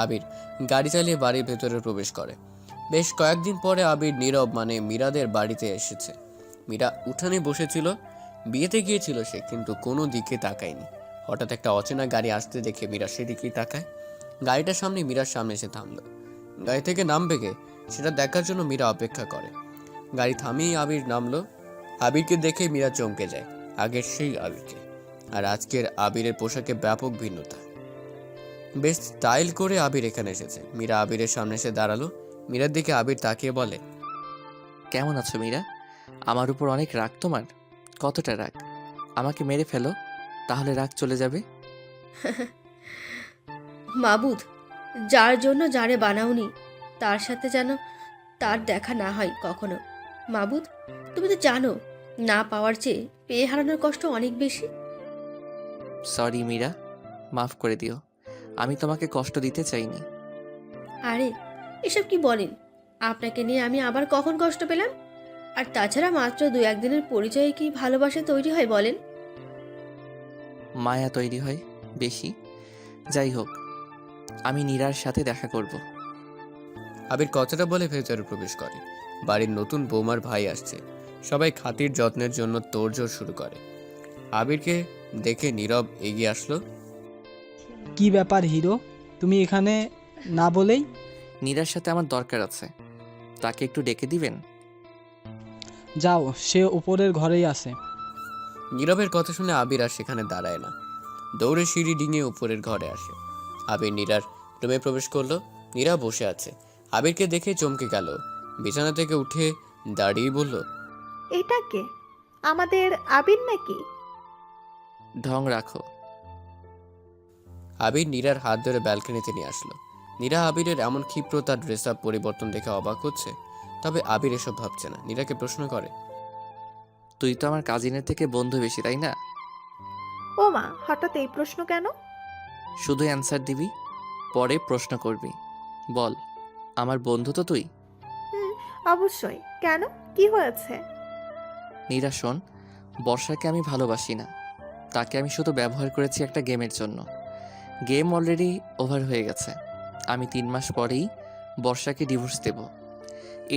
আবির গাড়ি চালিয়ে বাড়ির ভেতরে প্রবেশ করে। বেশ কয়েকদিন পরে আবির নীরব মানে মীরাদের বাড়িতে এসেছে। মীরা উঠানে বসেছিল। বিয়েতে গিয়েছিল সে, কিন্তু কোনো দিকে তাকায়নি। হঠাৎ একটা অচেনা গাড়ি আসতে দেখে মীরা সেদিকেই তাকায়। গাড়িটার সামনে মীরার সামনে এসে থামলো। গাড়ি থেকে নামবে কে সেটা দেখার জন্য মীরা অপেক্ষা করে। গাড়ি থামিয়ে আবির নামলো। আবিরকে দেখে মীরা চমকে যায়। আগের সেই আবিরকে। আর আজকের আবিরের পোশাকে ব্যাপক ভিন্নতা। বেশ স্টাইল করে আবির এখানে এসেছে। মীরা আবিরের সামনে এসে দাঁড়ালো। মীরার দিকে আবির তাকিয়ে বলে, কেমন আছো মীরা? আমার উপর অনেক রাগ তোমার? কতটা রাগ? আমাকে মেরে ফেলো, তাহলে রাগ চলে যাবে। মাবুদ, যার জন্য যারে বানাওনি তার সাথে যেন তার দেখা না হয় কখনো। মাবুদ, তুমি তো জানো না পাওয়ার চেয়ে পেয়ে হারানোর কষ্ট অনেক বেশি। সরি মীরা, মাফ করে দিও। আমি তোমাকে কষ্ট দিতে চাইনি। আরে এসব কি বলেন? আপনাকে নিয়ে আমি আবার কখন কষ্ট পেলাম? আর তাছাড়া মাত্র দু একদিনের পরিচয়ে কি ভালোবাসা তৈরি হয় বলেন? মায়া তৈরি হয় বেশি। যাই হোক, আমি নীরার সাথে দেখা করব। আবির কথাটা বলে ভেতরে প্রবেশ করে। বাড়ির নতুন বৌমার ভাই আসছে। সবাই খাতির যত্নের জন্য তোড়জোড় শুরু করে। আবিরকে দেখে নীরব এগিয়ে আসলো। কি ব্যাপার হিরো, তুমি এখানে না বলেই? নীরার সাথে আমার দরকার আছে, তাকে একটু ডেকে দিবেন? যাও, সে উপরের ঘরেই আছে। নীরবের কথা শুনে আবির আর সেখানে দাঁড়ায় না। দৌড়ে সিঁড়ি ডিঙিয়ে উপরের ঘরে আসে। আবির নীরার রুমে প্রবেশ করলো। নীরা বসে আছে। আবিরকে দেখে চমকে গেল। বিছানা থেকে উঠে দাঁড়িয়ে বলল, এটা কে? আমাদের আবির নাকি? ঢং রাখো। আবির নীরার হাত ধরে ব্যালকনিতে নিয়ে আসলো। নীরা আবিরের এমন ক্ষিপ্রতার ড্রেস আপ পরিবর্তন দেখে অবাক হচ্ছে। তবে আবির এসব ভাবছে না। নীরাকে প্রশ্ন করে, তুই তো আমার কাজিনের থেকে বন্ধু বেশি, তাই না? ও মা, হঠাৎ এই প্রশ্ন কেন? শুধু অ্যান্সার দিবি, পরে প্রশ্ন করবি। বল, আমার বন্ধু তো তুই? হুম, অবশ্যই। কেন, কি হয়েছে? নীরা শোন, বর্ষাকে আমি ভালোবাসি না। তাকে আমি শুধু ব্যবহার করেছি একটা গেমের জন্য। গেম অলরেডি ওভার হয়ে গেছে। আমি 3 মাস পরেই বর্ষাকে ডিভোর্স দেব।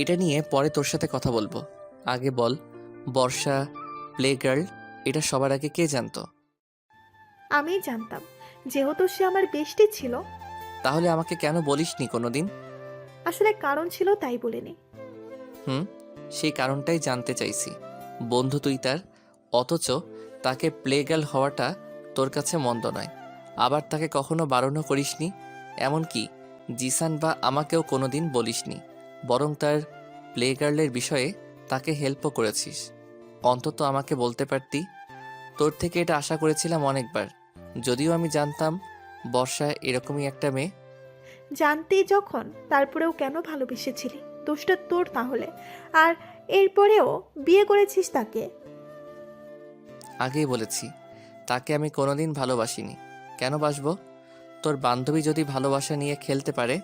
এটা নিয়ে পরে তোর সাথে কথা বলবো। আগে বল, বর্ষা প্লে গার্ল এটা সবার আগে কে জানতো? আমি জানতাম, যেহেতু সে আমার বেস্টি ছিল। তাহলে আমাকে কেন বলিসনি কোনোদিন? আসলে কারণ ছিল, তাই বলিনি। সেই কারণটাই জানতে চাইছি। বন্ধু তুই তার, অথচ তাকে প্লে গার্ল হওয়াটা তোর কাছে মন্দ নয়। আবার তাকে কখনো বারণও করিসনি, এমনকি জিসান বা আমাকেও কোনোদিন বলিসনি। বরং তার প্লে গার্লের বিষয়ে তাকে হেল্পও করেছিস। অন্তত আমাকে বলতে পারতি। তোর থেকে এটা আশা করেছিলাম অনেকবার। যদিও আমি জানতাম বর্ষা এরকমই একটা মেয়ে। জানতেই যখন, তারপরেও কেন ভালোবেসেছিলি? দোষটা তোর তাহলে। আর এরপরেও বিয়ে করেছিস তাকে। আগেই বলেছি, তাকে আমি কোনোদিন ভালোবাসিনি। কেন বাসবো? তোর বান্ধবী যদি ভালোবাসা নিয়ে খেলতে পারে,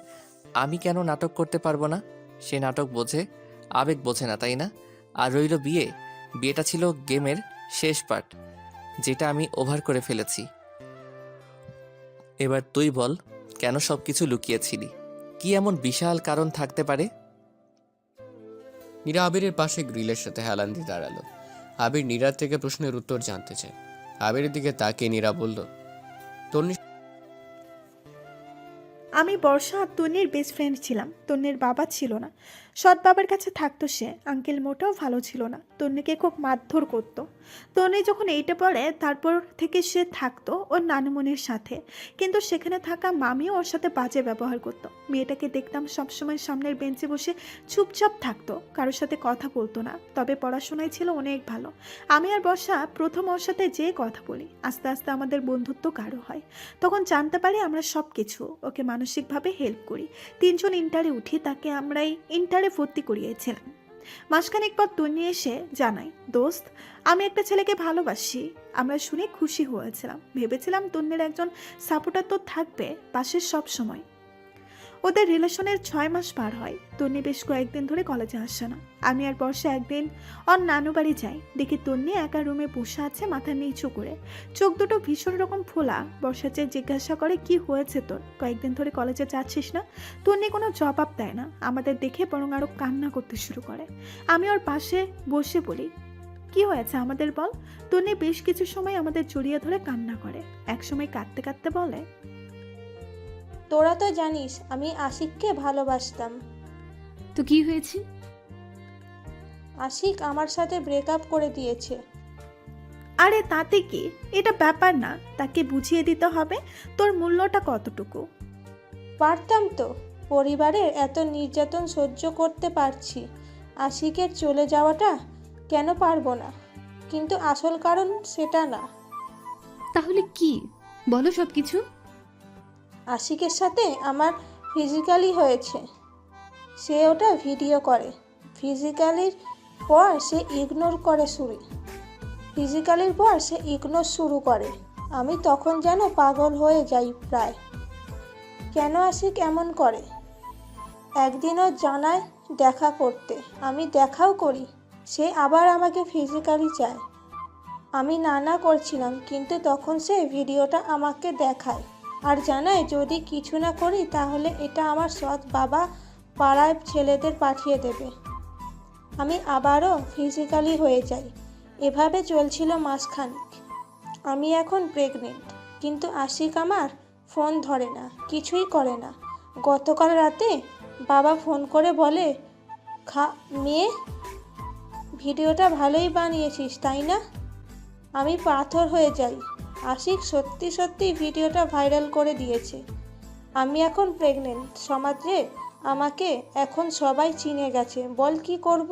আমি কেন নাটক করতে পারবো না? সে নাটক বোঝে, আবেগ বোঝে না, তাই না? আর রইল বিয়ে, বিয়েটা ছিল গেমের শেষ পার্ট, যেটা আমি ওভার করে ফেলেছি। এবার তুই বল, কেন সব কিছু লুকিয়েছিলি? কি এমন বিশাল কারণ থাকতে পারে? নীরা আবিরের পাশে গ্রিলের সাথে হেলান দিয়ে দাঁড়ালো। আবির নীরার থেকে প্রশ্নের উত্তর জানতে চায়। আবিরের দিকে তাকিয়ে নীরা বলল, তন্নি, আমি বর্ষা আর তন্নির বেস্ট ফ্রেন্ড ছিলাম। তন্নির বাবা ছিল না, সৎ বাবার কাছে থাকতো সে। আঙ্কেল মোটেও ভালো ছিল না, তন্নিকে খুব মারধর করতো। তন্নি যখন এইটা পড়ে, তারপর থেকে সে থাকতো ওর নানুমনির সাথে। কিন্তু সেখানে থাকা মামিও ওর সাথে বাজে ব্যবহার করতো। মেয়েটাকে দেখতাম সবসময় সামনের বেঞ্চে বসে চুপচাপ থাকতো, কারোর সাথে কথা বলতো না। তবে পড়াশোনায় ছিল অনেক ভালো। আমি আর বর্ষা প্রথম ওর সাথে যে কথা বলি, আস্তে আস্তে আমাদের বন্ধুত্ব গাঢ় হয়। তখন জানতে পারি আমরা সব কিছু ওকে মানসিকভাবে হেল্প করি। 3 জন ইন্টারে উঠি, তাকে আমরাই ইন্টারে ভর্তি করিয়েছিলাম। মাসখানেক পর তন্নি এসে জানাই, দোস্ত, আমি একটা ছেলেকে ভালোবাসি। আমরা শুনে খুশি হয়েছিলাম, ভেবেছিলাম তন্নির একজন সাপোর্টার তো থাকবে পাশে সব সময়। ওদের রিলেশনের 6 মাস পার হয়। তন্নি বেশ কয়েকদিন ধরে কলেজে আসে না। আমি আর বর্ষা একদিন ওর নানু বাড়ি যাই, দেখি তন্নি একা রুমে বসে আছে মাথা নিচু করে, চোখ দুটো ভীষণ রকম ফোলা। বর্ষা চেয়ে জিজ্ঞাসা করে, কি হয়েছে তোর, কয়েকদিন ধরে কলেজে যাচ্ছিস না? তন্নি কোনো জবাব দেয় না, আমাদের দেখে বরং আরো কান্না করতে শুরু করে। আমি ওর পাশে বসে বলি, কি হয়েছে আমাদের বল। তন্নি বেশ কিছু সময় আমাদের জড়িয়ে ধরে কান্না করে, একসময় কাঁদতে কাঁদতে বলে, তোরা তো জানিস আমি আশিককে ভালোবাসতাম। তো কি হয়েছে? আশিক আমার সাথে ব্রেকআপ করে দিয়েছে। আরে তাতে কি, এটা ব্যাপার না, তাকে বুঝিয়ে দিতে হবে তোর মূল্যটা কতটুকু। পারতাম তো, পরিবারের এত নির্যাতন সহ্য করতে পারছি, আশিকের চলে যাওয়াটা কেন পারবো না? কিন্তু আসল কারণ সেটা না। তাহলে কি বলো সব কিছু। আশিকের সাথে আমার ফিজিক্যালি হয়েছে, সে ওটা ভিডিও করে। ফিজিক্যালির পর সে ইগনোর শুরু করে। আমি তখন যেন পাগল হয়ে যাই প্রায়। কেন আশিক এমন করে? একদিনও জানায় দেখা করতে, আমি দেখাও করি, সে আবার আমাকে ফিজিক্যালি চায়। আমি না করছিলাম, কিন্তু তখন সে ভিডিওটা আমাকে দেখায় আর জানায় যদি কিছু না করি তাহলে এটা আমার সৎ বাবা পাড়ায় ছেলেদের পাঠিয়ে দেবে। আমি আবারও ফিজিক্যালি হয়ে যাই। এভাবে চলছিল মাসখানেক। আমি এখন প্রেগনেন্ট, কিন্তু আশিক আমার ফোন ধরে না, কিছুই করে না। গতকাল রাতে বাবা ফোন করে বলে, মেয়ে, ভিডিওটা ভালোই বানিয়েছিস তাই না? আমি পাথর হয়ে যাই। আশিক সত্যি সত্যি ভিডিওটা ভাইরাল করে দিয়েছে। আমি এখন প্রেগনেন্ট, সমাজে আমাকে এখন সবাই চিনে গেছে। বল কি করব?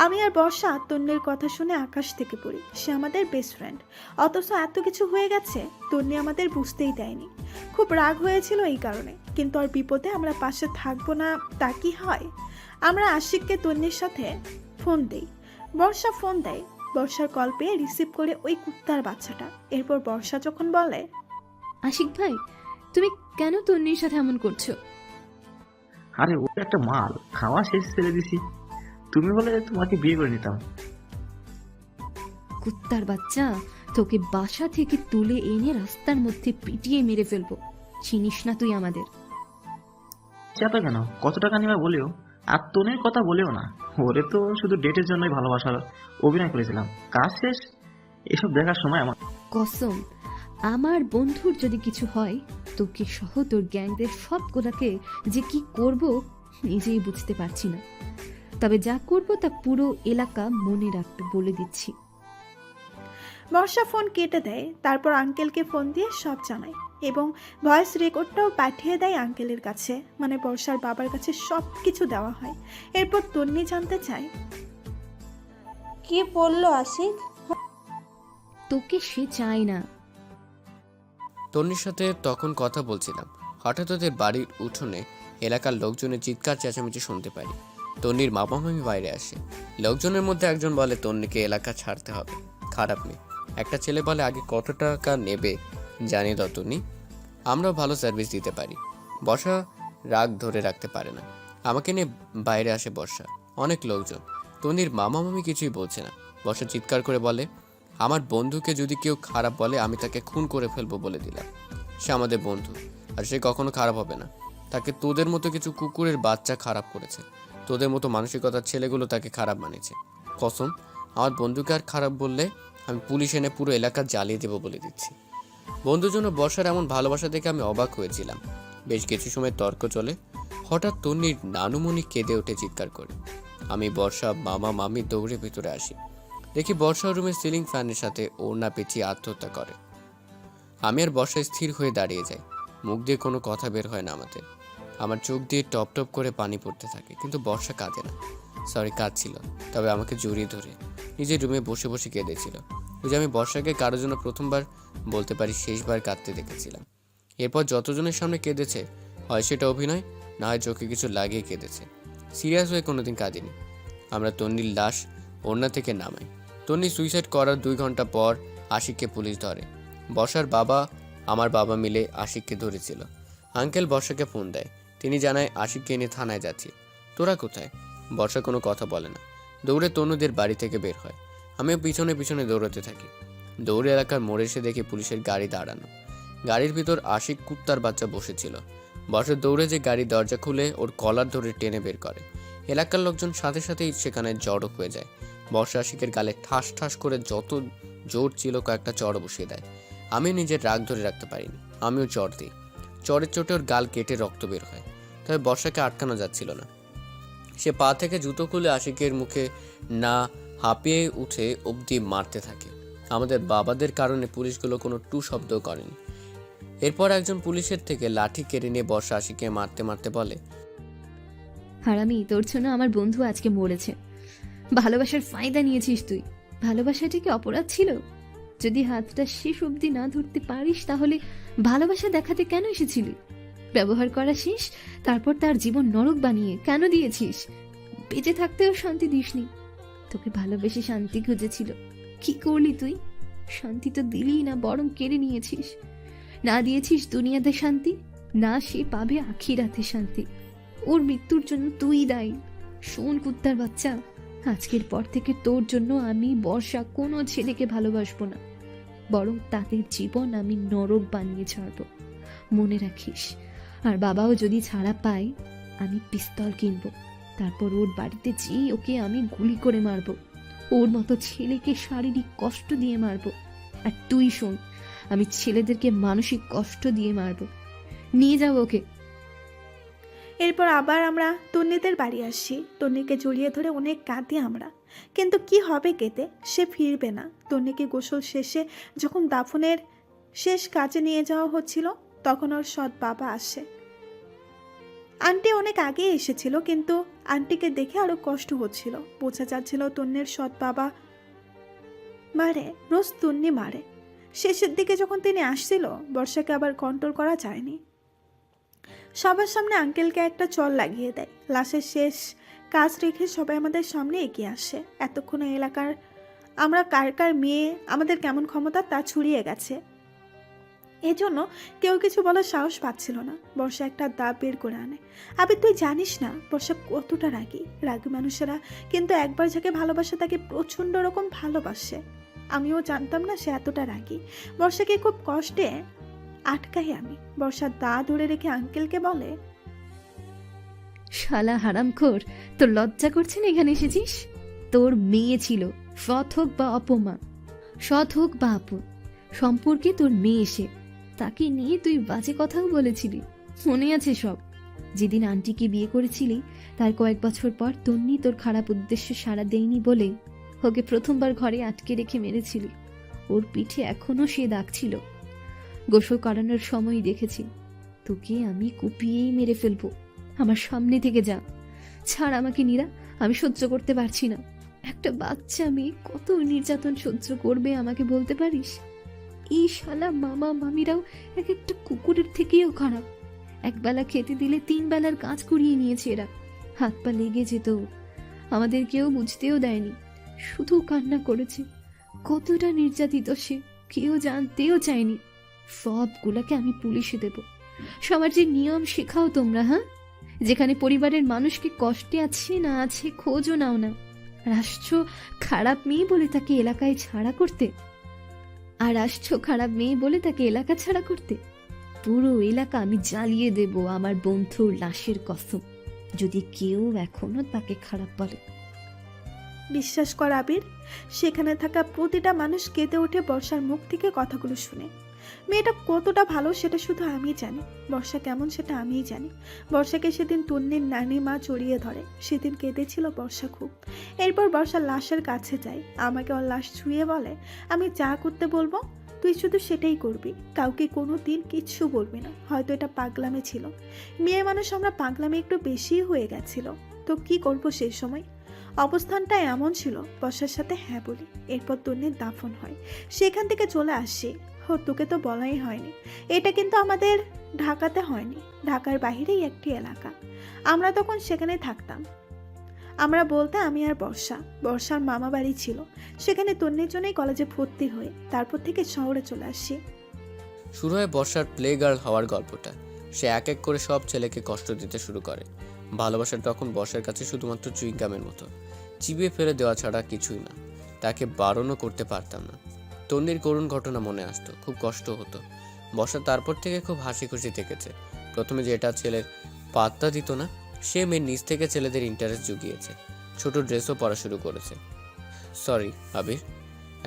আমি আর বর্ষা তন্নির কথা শুনে আকাশ থেকে পড়ি। সে আমাদের বেস্ট ফ্রেন্ড, অথচ এত কিছু হয়ে গেছে তন্নি আমাদের বুঝতেই দেয়নি। খুব রাগ হয়েছিল এই কারণে, কিন্তু আর বিপদে আমরা পাশে থাকবো না তা কি হয়? আমরা আশিককে তন্নির সাথে ফোন দেই। বর্ষা ফোন দেয়, বর্ষার কল পেয়ে রিসিভ করে ওই কুত্তার বাচ্চাটা। এরপর বর্ষা যখন বলে, আশিক ভাই, তুমি কেন তন্নির সাথে এমন করছো? আরে ও একটা মাল, খাওয়া শেষ ছেড়ে দিছি। তুমি বলে তোমাকে বিয়ে করে নিতাম। কুত্তার বাচ্চা, তোকে বাসা থেকে তুলে এনে রাস্তার মধ্যে পিটিয়ে মেরে ফেলবো। চিনিস না তুই আমাদের। চেতা কেন, কত টাকা নিবা বলেও, আর তোনের কথা বলেও না। ওরে তো শুধু ডেটের জন্যই ভালোবাসার অভিনয় করেছিলাম, কাজ শেষ। এসব দেখার সময় আমার কসম, আমার বন্ধুর যদি কিছু হয়, তোকে সহ তোর গ্যাংদের সবগুলাকে যে কি করব নিজেই বুঝতে পারছি না। তবে যা করব তা পুরো এলাকা মনে রাখতে বলে দিচ্ছি। বর্ষা ফোন কেটে দেয়, তারপর আঙ্কেলকে ফোন দিয়ে সব জানায় এবং ভয়েস রেকর্ডটাও পাঠিয়ে দেয় আঙ্কেলের কাছে, মানে বর্ষার বাবার কাছে সব কিছু দেওয়া হয়। এরপর তন্নি জানতে চায়, কি বললো আশিক? তোকে সে চায় না। তন্নির সাথে তখন কথা বলছিলাম, হঠাৎ ওদের বাড়ির উঠোনে এলাকার লোকজনের চিৎকার চেঁচামেচি শুনতে পারি। তন্নির মামা মামি বাইরে আসে। লোকজনের মধ্যে একজন বলে তন্নিকে এলাকা ছাড়তে হবে, খারাপ নেই। একটা ছেলে বলে, আগে কত টাকা নেবে জানিয়ে দাও তন্নি, আমরাও ভালো সার্ভিস দিতে পারি। বর্ষা রাগ ধরে রাখতে পারে না, আমাকে নিয়ে বাইরে আসে বর্ষা। অনেক লোকজন, তন্নির মামা মামি কিছুই বলছে না। বর্ষা চিৎকার করে বলে, আমার বন্ধুকে যদি কেউ খারাপ বলে আমি তাকে খুন করে ফেলবো বলে দিলাম। সে আমাদের বন্ধু, আর সে কখনো খারাপ হবে না। তাকে তোদের মতো কিছু কুকুরের বাচ্চা খারাপ করেছে, তোদের মতো মানসিকতার ছেলেগুলো তাকে খারাপ বানিয়েছে। কসম, আমার বন্ধুকে আর খারাপ বললে আমি পুলিশ এনে পুরো এলাকা জ্বালিয়ে দেবো বলে দিচ্ছি। বন্ধুর জন্য বর্ষার এমন ভালোবাসা দেখে আমি অবাক হয়েছিলাম। বেশ কিছু সময় তর্ক চলে। হঠাৎ তন্নির নানুমণি কেঁদে উঠে চিৎকার করে। আমি, বর্ষা, মামা মামি দৌড়ে ভিতরে আসি। দেখি বর্ষা রুমের সিলিং ফ্যানের সাথে ওড়না পেঁচিয়ে আত্মহত্যা করে। আমি আর বর্ষা স্থির হয়ে দাঁড়িয়ে যাই, মুখ দিয়ে কোনো কথা বের হয় না আমাদের। আমার চোখ দিয়ে টপ টপ করে পানি পড়তে থাকে, কিন্তু বর্ষা কাঁদে না। সরি, কাঁদছিল, তবে আমাকে জড়িয়ে ধরে নিজের রুমে বসে বসে কেঁদেছিল। ওই যে আমি বর্ষাকে কারোর জন্য প্রথমবার, বলতে পারি শেষবার কাঁদতে দেখেছিলাম। এরপর যতজনের সামনে কেঁদেছে, হয় সেটা অভিনয়, না হয় চোখে কিছু লাগিয়ে কেঁদেছে। সিরিয়াস হয়ে কোনোদিন কাঁদিনি। আমরা তন্নির লাশ ওড়না থেকে নামাই। তন্নি সুইসাইড করার 2 ঘন্টা পর আশিককে পুলিশ ধরে। বর্ষার বাবা, আমার বাবা মিলে আশিককে ধরেছিল। আঙ্কেল বর্ষাকে ফোন দেয়, তিনি জানায় আশিককে এনে থানায় যাচ্ছি। তোরা কোথায়? বর্ষা কোনো কথা বলে না, দৌড়ে তনুদের বাড়ি থেকে বের হয়। আমিও পিছনে পিছনে দৌড়াতে থাকি। দৌড়ে এলাকার মোড়ে এসে দেখি পুলিশের গাড়ি দাঁড়ানো। গাড়ির ভিতর আশিক কুত্তার বাচ্চা বসেছিল। বর্ষা দৌড়ে যে গাড়ির দরজা খুলে ওর কলার ধরে টেনে বের করে। এলাকার লোকজন সাথে সাথেই সেখানে জড়ো হয়ে যায়। বর্ষা আশিকের গালে ঠাস ঠাস করে যত জোর ছিল কয়েকটা চড় বসিয়ে দেয়। আমি নিজের রাগ ধরে রাখতে পারিনি, আমিও চড় দিই। চড়ের চোটে ওর গাল কেটে রক্ত বের হয়। তবে বর্ষাকে আটকানো যাচ্ছিল না। সে পা থেকে জুতো খুলে আশিকের মুখে না হাঁপিয়ে উঠে অবধি মারতে থাকে। আমাদের বাবাদের কারণে পুলিশগুলো কোনো টু শব্দও করেনি। এরপর একজন পুলিশের থেকে লাঠি কেড়ে নিয়ে বর্ষা আশিককে মারতে মারতে বলে, হারামি, তোর জন্য আমার বন্ধু আজকে মরেছে। ভালোবাসার ফায়দা নিয়েছিস তুই। ভালোবাসাটা কি অপরাধ ছিল? যদি হাতটা শেষ অবধি না ধরতে পারিস তাহলে ভালোবাসা দেখাতে কেন এসেছিলি? ব্যবহার করা শেষ, তারপর তার জীবন নরক বানিয়ে কেন দিয়েছিস? বেঁচে থাকতেও শান্তি দিসনি। তোকে ভালোবেসে শান্তি খুঁজেছিল, কি করলি তুই? শান্তি তো দিলি না, বরং কেড়ে নিয়েছিস। না দিয়েছিস দুনিয়াতে শান্তি, না সে পাবে আখিরাতে শান্তি। ওর মৃত্যুর জন্য তুই দায়ী। শোন কুত্তার বাচ্চা, আজকের পর থেকে তোর জন্য আমি বর্ষা কোনো ছেলেকে ভালোবাসবো না, বরং তাদের জীবন আমি নরক বানিয়ে ছাড়বো। মনে রাখিস। আর বাবাও যদি ছাড়া পায়, আমি পিস্তল কিনবো, তারপর ওর বাড়িতে যেয়ে ওকে আমি গুলি করে মারবো। ওর মতো ছেলেকে শারীরিক কষ্ট দিয়ে মারবো। আর তুই শোন, আমি ছেলেদেরকে মানসিক কষ্ট দিয়ে মারবো। নিয়ে যাবো ওকে। এরপর আবার আমরা তন্নিদের বাড়ি আসি। তন্নিকে জড়িয়ে ধরে অনেক কাঁদি আমরা, কিন্তু কি হবে কেঁদে? সে ফিরবে না। তন্নিকে গোসল শেষে যখন দাফনের শেষ কাজে নিয়ে যাওয়া হচ্ছিল, তখন ওর সৎ বাবা আসে। আন্টি অনেক আগে এসেছিল, কিন্তু আন্টিকে দেখে আরো কষ্ট হচ্ছিল। বোঝা যাচ্ছিল তন্নির সৎ বাবা মারে, রোজ তন্নি মারে। শেষের দিকে যখন তিনি আসছিল, বর্ষাকে আবার কন্ট্রোল করা যায়নি। সবার সামনে আঙ্কেলকে একটা চল লাগিয়ে দেয়। লাশের শেষ কাজ রেখে সবাই আমাদের সামনে এগিয়ে আসে। এতক্ষণে এলাকার আমরা কার কার মেয়ে, আমাদের কেমন ক্ষমতা তা ছড়িয়ে গেছে। এজন্য কেউ কিছু বলার সাহস পাচ্ছিল না। বর্ষা একটা দাঁত বের করে আনে। আবে তুই জানিস না বর্ষা কতটা রাগী। রাগী মানুষেরা কিন্তু একবার যাকে ভালোবাসে তাকে প্রচণ্ড রকম ভালোবাসে। আমিও জানতাম না সে এতটা রাগী। বর্ষাকে খুব কষ্টে আটকাই আমি। বর্ষার দা ধরে রেখে আঙ্কেলকে বলে, শালা হারামখোর, তোর লজ্জা করছে না এখানে এসেছিস? তোর মেয়ে ছিল, সৎ হোক বা অপমা, সৎ হোক বা আপন, সম্পর্কে তোর মেয়ে এসে তাকে নিয়ে তুই বাজে কথাও বলেছিলি, মনে আছে সব? যেদিন আন্টিকে বিয়ে করেছিলি তার কয়েক বছর পর তন্নি তোর খারাপ উদ্দেশ্যে সাড়া দেয়নি বলে ওকে প্রথমবার ঘরে আটকে রেখে মেরেছিলি। ওর পিঠে এখনো সে দাগ ছিল। গোসল করানোর সময় দেখেছি। তোকে আমি কুপিয়েই মেরে ফেলবো। আমার সামনে থেকে যা, ছাড় আমাকে নীরা, আমি সহ্য করতে পারছি না। একটা বাচ্চা মেয়ে কত নির্যাতন সহ্য করবে আমাকে বলতে পারিস? এই শালা মামা মামিরাও এক একটা কুকুরের থেকেও খারাপ। একবেলা খেতে দিলে 3 বেলার কাজ করিয়ে নিয়েছে এরা। হাত পা লেগে যেত, আমাদের কেউ বুঝতেও দেয়নি, শুধু কান্না করেছে। কতটা নির্যাতিত সে কেউ জানতেও চায়নি। সবগুলাকে আমি পুলিশে দেব। সমাজের নিয়ম শেখাও তোমরা, হ্যাঁ? যেখানে পরিবারের মানুষকে কষ্টে আছে না আছে খোঁজও নাও না। রাষ্ট্র খারাপ মেয়ে বলে তাকে এলাকায় ছাড়া করতে, আর রাষ্ট্র খারাপ মেয়ে বলে তাকে এলাকা ছাড়া করতে। পুরো এলাকা আমি জ্বালিয়ে দেব আমার বন্ধুর লাশের কসম, যদি কেউ এখনো তাকে খারাপ বলে। বিশ্বাস কর আবির, সেখানে থাকা প্রতিটা মানুষ কেঁদে ওঠে বর্ষার মুখ থেকে কথাগুলো শুনে। মেয়েটা কতটা ভালো সেটা শুধু আমি জানি, বর্ষা কেমন সেটা আমিই জানি। বর্ষাকে সেদিন তন্নির নানি মা জড়িয়ে ধরে, সেদিন কেঁদেছিল বর্ষা খুব। এরপর বর্ষা লাশের কাছে যায়, আমাকে ওর লাশ ছুঁয়ে বলে, আমি যা করতে বলবো তুই শুধু সেটাই করবি, কাউকে কোনো দিন কিচ্ছু বলবি না। হয়তো এটা পাগলামি ছিল, মেয়ে মানুষ আমরা পাগলামি একটু বেশি হয়ে গেছিল। তো কি করবো সেই সময়? অবস্থানটা এমন ছিল, বর্ষার সাথে হ্যাঁ বলি। এরপর তন্নির দাফন হয়, সেখান থেকে চলে আসি। তোকে তো বলাই হয়নি, এটা কিন্তু আমাদের ঢাকাতে হয়নি, ঢাকার বাইরেই একটি এলাকা। আমরা তখন সেখানে থাকতাম। আমরা বলতে আমি আর বর্ষা। বর্ষার মামা বাড়ি ছিল সেখানে। তন্নির জন্যই কলেজে ভর্তি হয়ে তারপর থেকে শহরে চলে আসি। শুরু হয় বর্ষার প্লে গার্ল হওয়ার গল্পটা। সে এক এক করে সব ছেলেকে কষ্ট দিতে শুরু করে। ভালোবাসার তখন বর্ষার কাছে শুধুমাত্র চুইংগামের মতো, চিবিয়ে ফেলে দেওয়া ছাড়া কিছুই না। তাকে বারণও করতে পারতাম না। তন্নির করুণ ঘটনা মনে আসতো, খুব কষ্ট হতো। বর্ষা তারপর থেকে খুব হাসি খুশি থেকেছে। প্রথমে যেটা ছেলের পাত্তা দিত না, সে মেয়ের নিজ থেকে ছেলেদের ইন্টারেস্ট জুগিয়েছে। ছোট ড্রেসও পরা শুরু করেছে। সরি আবির,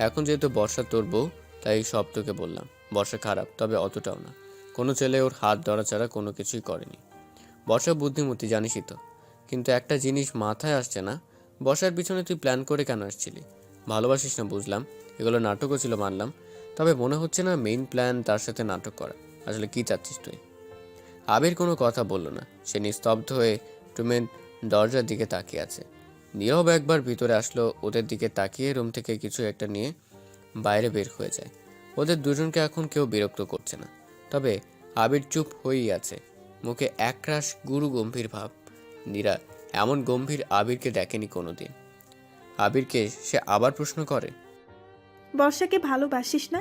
এখন যেহেতু বর্ষা তোর বউ, তাই সব তোকে বললাম। বর্ষা খারাপ, তবে অতটাও না। কোনো ছেলে ওর হাত ধরা ছাড়া কোনো কিছুই করেনি। বর্ষা বুদ্ধিমতী, জানিসই তো। কিন্তু একটা জিনিস মাথায় আসছে না, বর্ষার পিছনে তুই প্ল্যান করে কেন আসছিলি? ভালোবাসিস না বুঝলাম, এগুলো নাটকও ছিল মানলাম, তবে মনে হচ্ছে না মেইন প্ল্যান তার সাথে নাটক করা। আসলে কি চাচ্ছিস তুই? আবির কোনো কথা বলল না। সে নিস্তব্ধ হয়ে রুমের দরজার দিকে তাকিয়ে আছে। নীরব একবার ভিতরে আসলো, ওদের দিকে তাকিয়ে রুম থেকে কিছু একটা নিয়ে বাইরে বের হয়ে যায়। ওদের দুজনকে এখন কেউ বিরক্ত করছে না, তবে আবির চুপ হয়েই আছে, মুখে একরাশ গুরু গম্ভীর ভাব। নীরা এমন গম্ভীর আবিরকে দেখেনি কোনোদিন। আবিরকে সে আবার প্রশ্ন করে, বর্ষাকে ভালোবাসিস না?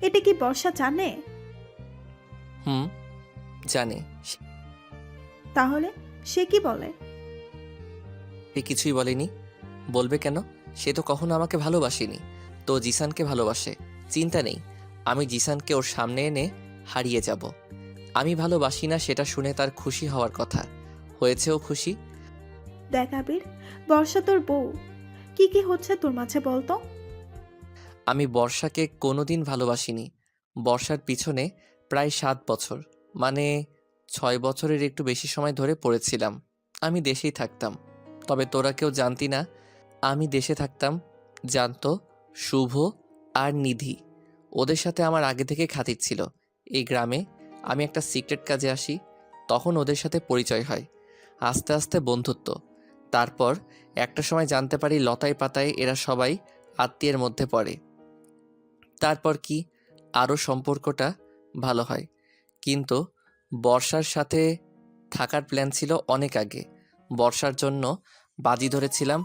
এটা কি বর্ষা জানে? হুম, জানে। তাহলে সে কি বলে? সে কিছুই বলেনি। বলবে কেন? সে তো কখনো আমাকে ভালোবাসেনি। তো জিসানকে ভালোবাসে। চিন্তা নেই, আমি জিসানকে ওর সামনে এনে হারিয়ে যাব। আমি ভালোবাসি না সেটা শুনে তার খুশি হওয়ার কথা। হয়েছেও খুশি। দেখ আবির, বর্ষা তোর বউ। কি কি হচ্ছে তোর মাঝে বলতো? আমি বর্ষাকে কোনোদিন ভালোবাসিনি। বর্ষার পিছনে প্রায় 7 বছর, মানে 6 বছরের একটু বেশি সময় ধরে পড়েছিলাম। আমি দেশেই থাকতাম, তবে তোরা কেউ জানতি না আমি দেশে থাকতাম। জানতো শুভ আর নিধি। ওদের সাথে আমার আগে থেকে খাতির ছিল। এই গ্রামে আমি একটা সিক্রেট কাজে আসি, তখন ওদের সাথে পরিচয় হয়। আস্তে আস্তে বন্ধুত্ব। তারপর একটা সময় জানতে পারি লতায় পাতায় এরা সবাই আত্মীয়ের মধ্যে পড়ে। তারপর কি আরও সম্পর্কটা ভালো হয়। কিন্তু বর্ষার সাথে থাকার প্ল্যান ছিল অনেক আগে। বর্ষার জন্য বাজি ধরেছিলাম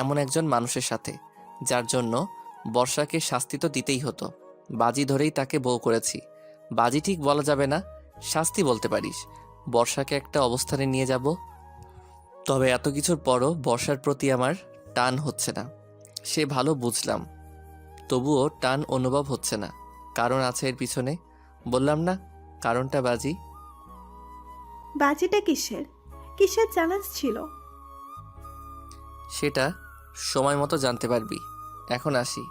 এমন একজন মানুষের সাথে, যার জন্য বর্ষাকে শাস্তি তো দিতেই হতো। বাজি ধরেই তাকে বউ করেছি। বাজি ঠিক বলা যাবে না, শাস্তি বলতে পারিস। বর্ষাকে একটা অবস্থানে নিয়ে যাব। তবে এত কিছুর পরও বর্ষার প্রতি আমার টান হচ্ছে না। সে ভালো বুঝলাম, তবুও টান অনুভব হচ্ছে না। কারণ আছে এর পিছনে। বললাম না, কারণটা বাজি। বাজিটা কিসের? কিসের চ্যালেঞ্জ ছিল? সেটা সময় মতো জানতে পারবি। এখন আসি।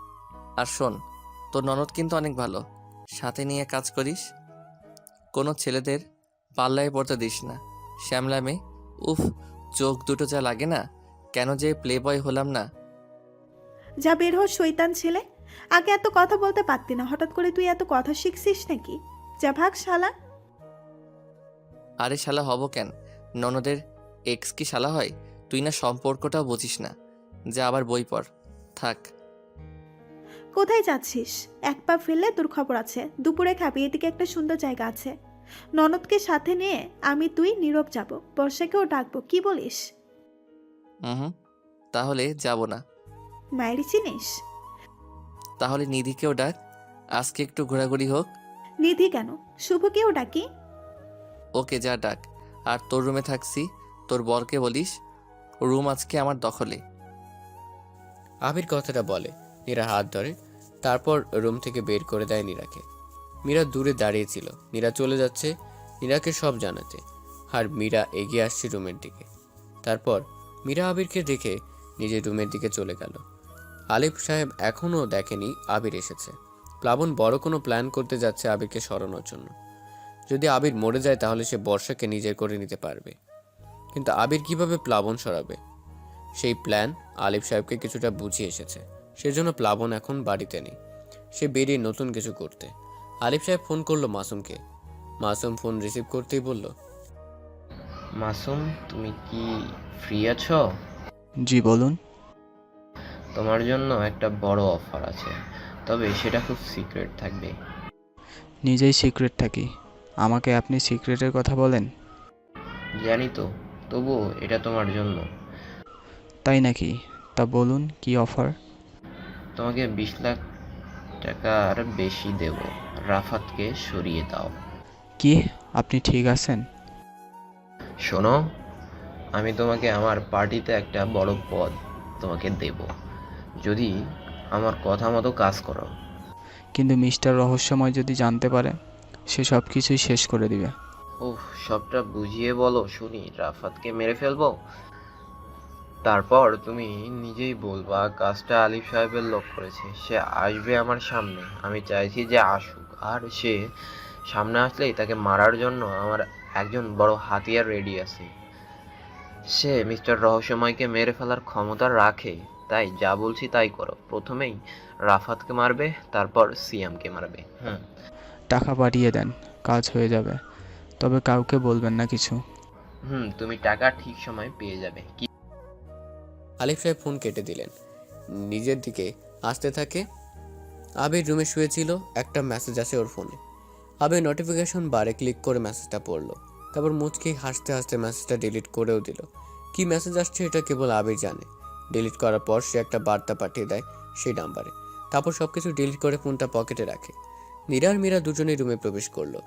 আর শোন, তোর ননদ কিন্তু অনেক ভালো, সাথে নিয়ে কাজ করিস। কোনো ছেলেদের পাল্লায় পড়তে দিস না। শ্যামলা মেয়ে, উফ, চোখ দুটো যা লাগে না, কেন যে প্লে বয় হলাম না। যা বের হ শয়তান ছেলে। আগে এত কথা বলতে পারতি না, হঠাৎ করে তুই এত কথা শিখছিস নাকি? যা ভাগ শালা। আরে শালা হব কেন? ননদের এক্স কি শালা হয়? তুই না সম্পর্কটাও বুঝিস না। যা আবার বই পড়। থাক। কোথায় যাচ্ছিস? এক পা ফেললে তোর খবর আছে। দুপুরে খাবি, এদিকে একটা সুন্দর জায়গা আছে। ননদকে সাথে নিয়ে আমি তুই নীরব যাব, বর্ষাকেও ডাকবো, কি বলিস? হুম, তাহলে যাব না। মায়েরি চিনিস? তাহলে নিধিকেও ডাক, আজকে একটু ঘোরাঘুরি হোক। নিধি কেন, শুভকেও ডাকি। ওকে যা ডাক। আর তোর রুমে থাকছি, তোর বরকে বলিস রুম আজকে আমার দখলে। আবির কথাটা বলে, নীরা হাত ধরে, তারপর রুম থেকে বের করে দেয় নীরাকে। মীরা দূরে দাঁড়িয়েছিল। নীরা চলে যাচ্ছে নীরাকে সব জানাতে, আর মীরা এগিয়ে আসছে রুমের দিকে। তারপর মীরা আবিরকে দেখে নিজের রুমের দিকে চলে গেল। আলিফ সাহেব এখনও দেখেনি আবির এসেছে। প্লাবন বড় কোনো প্ল্যান করতে যাচ্ছে আবিরকে সরানোর জন্য। যদি আবির মরে যায় তাহলে সে বর্ষাকে নিজের করে নিতে পারবে, কিন্তু আবির কিভাবে প্লাবন সরাবে? সেই প্ল্যান আলিফ সাহেবকে কিছুটা বুঝিয়ে এসেছে। সেজন্য প্লাবন এখন বাড়িতে নেই, সে বেরিয়ে নতুন কিছু করতে। আলিফ সাহেব ফোন করলো মাসুমকে। মাসুম ফোন রিসিভ করতেই বলল, মাসুম, তুমি কি ফ্রি আছো? জি বলুন। তোমার জন্য একটা বড় অফার আছে, তবে সেটা খুব সিক্রেট থাকবে। নিজেই সিক্রেট থাকি, আমাকে আপনি সিক্রেটের কথা বলেন? জানি তো, তবুও এটা তোমার জন্য। তাই নাকি? তা বলুন কি অফার? তোমাকে 20 লাখ টাকার বেশি দেব। রাফাতকে সরিয়ে দাও। কি আপনি ঠিক আছেন? শোনো, আমি তোমাকে আমার পার্টিতে একটা বড় পদ তোমাকে দেব, যদি আমার কথা মতো কাজ করো। কিন্তু মিস্টার রহস্যময় যদি জানতে পারে, সে সব কিছুই শেষ করে দিবে। ওহ, সবটা বুঝিয়ে বলো শুনি। রাফাতকে মেরে ফেলবো, তারপর তুমি নিজেই বলবা কাজটা আলিফ সাহেবের লোক করেছে। সে আসবে আমার সামনে, আমি চাইছি যে আসুক, আর সে সামনে আসলেই তাকে মারার জন্য আমার একজন বড় হাতিয়ার রেডি আছে। সে মিস্টার রহস্যময়কে মেরে ফেলার ক্ষমতা রাখে, তাই যা বলছি তাই করো। প্রথমেই রাফাতকে মারবে, তারপর সিয়ামকে মারবে। টাকা পাঠিয়ে দেন, কাজ হয়ে যাবে। তবে কাউকে বলবেন না কিছু। তুমি টাকা ঠিক সময় পেয়ে যাবে। কি আলিফ সাহেব ফোন কেটে দিলেন। নিজের দিকে আসতে থাকে। আবির রুমে শুয়েছিল। একটা মেসেজ আসে ওর ফোনে। আবির নোটিফিকেশন বারে ক্লিক করে মেসেজটা পড়লো। তারপর মুচকি হাসতে হাসতে মেসেজটা ডিলিট করেও দিল। কি মেসেজ আসছে এটা কেবল আবির জানে। ডিলিট করার পর সে একটা বার্তা পাঠিয়ে দেয় সেই নাম্বারে। তারপর সবকিছু ডিলিট করে ফোনটা পকেটে রাখে। নীরা আর মীরা দুজনেই রুমে প্রবেশ করলো।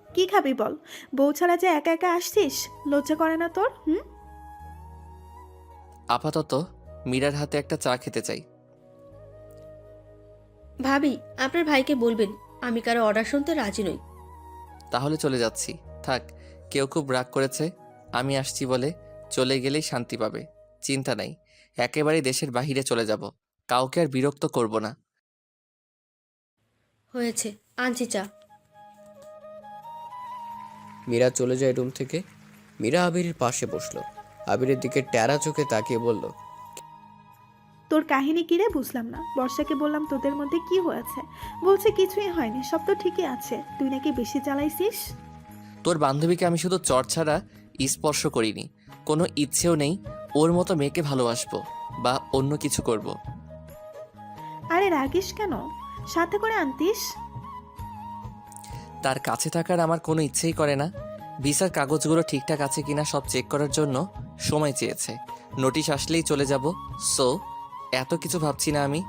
কি খাবি বল? বউ ছাড়া যে একা একা আসছিস, লজ্জা করে না তোর? আপাতত মীরার হাতে একটা চা খেতে চাই। ভাবি, আপনার ভাইকে বলবেন আমি কারো অর্ডার শুনতে রাজি নই। তাহলে চলে যাচ্ছি। থাক, কেউ খুব রাগ করেছে, আমি আসছি বলে চলে গেলেই শান্তি পাবে। চিন্তা নাই, একেবারেই দেশের বাহিরে চলে যাব। কাউকে আর বিরক্ত করব না। হয়েছে, আনছি চা। মীরা চলে যায় রুম থেকে। মীরা আবিরের পাশে বসলো। আবিরের দিকে ট্যারা চোখে তাকিয়ে বলল, তোর কাহিনী কি রে? বুঝলাম না। বর্ষাকে বললাম তোদের মধ্যে কি হয়েছে, বলছে কিছুই হয়নি, সব তো ঠিকই আছে। তুই নাকি বেশি চালাইছিস। তোর বান্ধবীকে আমি শুধু চট ছাড়া স্পর্শ করিনি, কোনো ইচ্ছেও নেই ওর মতো মেয়েকে ভালোবাসবো বা অন্য কিছু করব। আরে রাগিস কেন? সাথে করে আনতিস। তার কাছে থাকার আমার কোনো ইচ্ছেই করে না। ভিসার কাগজগুলো ঠিকঠাক আছে কিনা সব চেক করার জন্য সময় চেয়েছে। নোটিশ আসলেই চলে যাব। সো এত কিছু ভাবছি না আমি।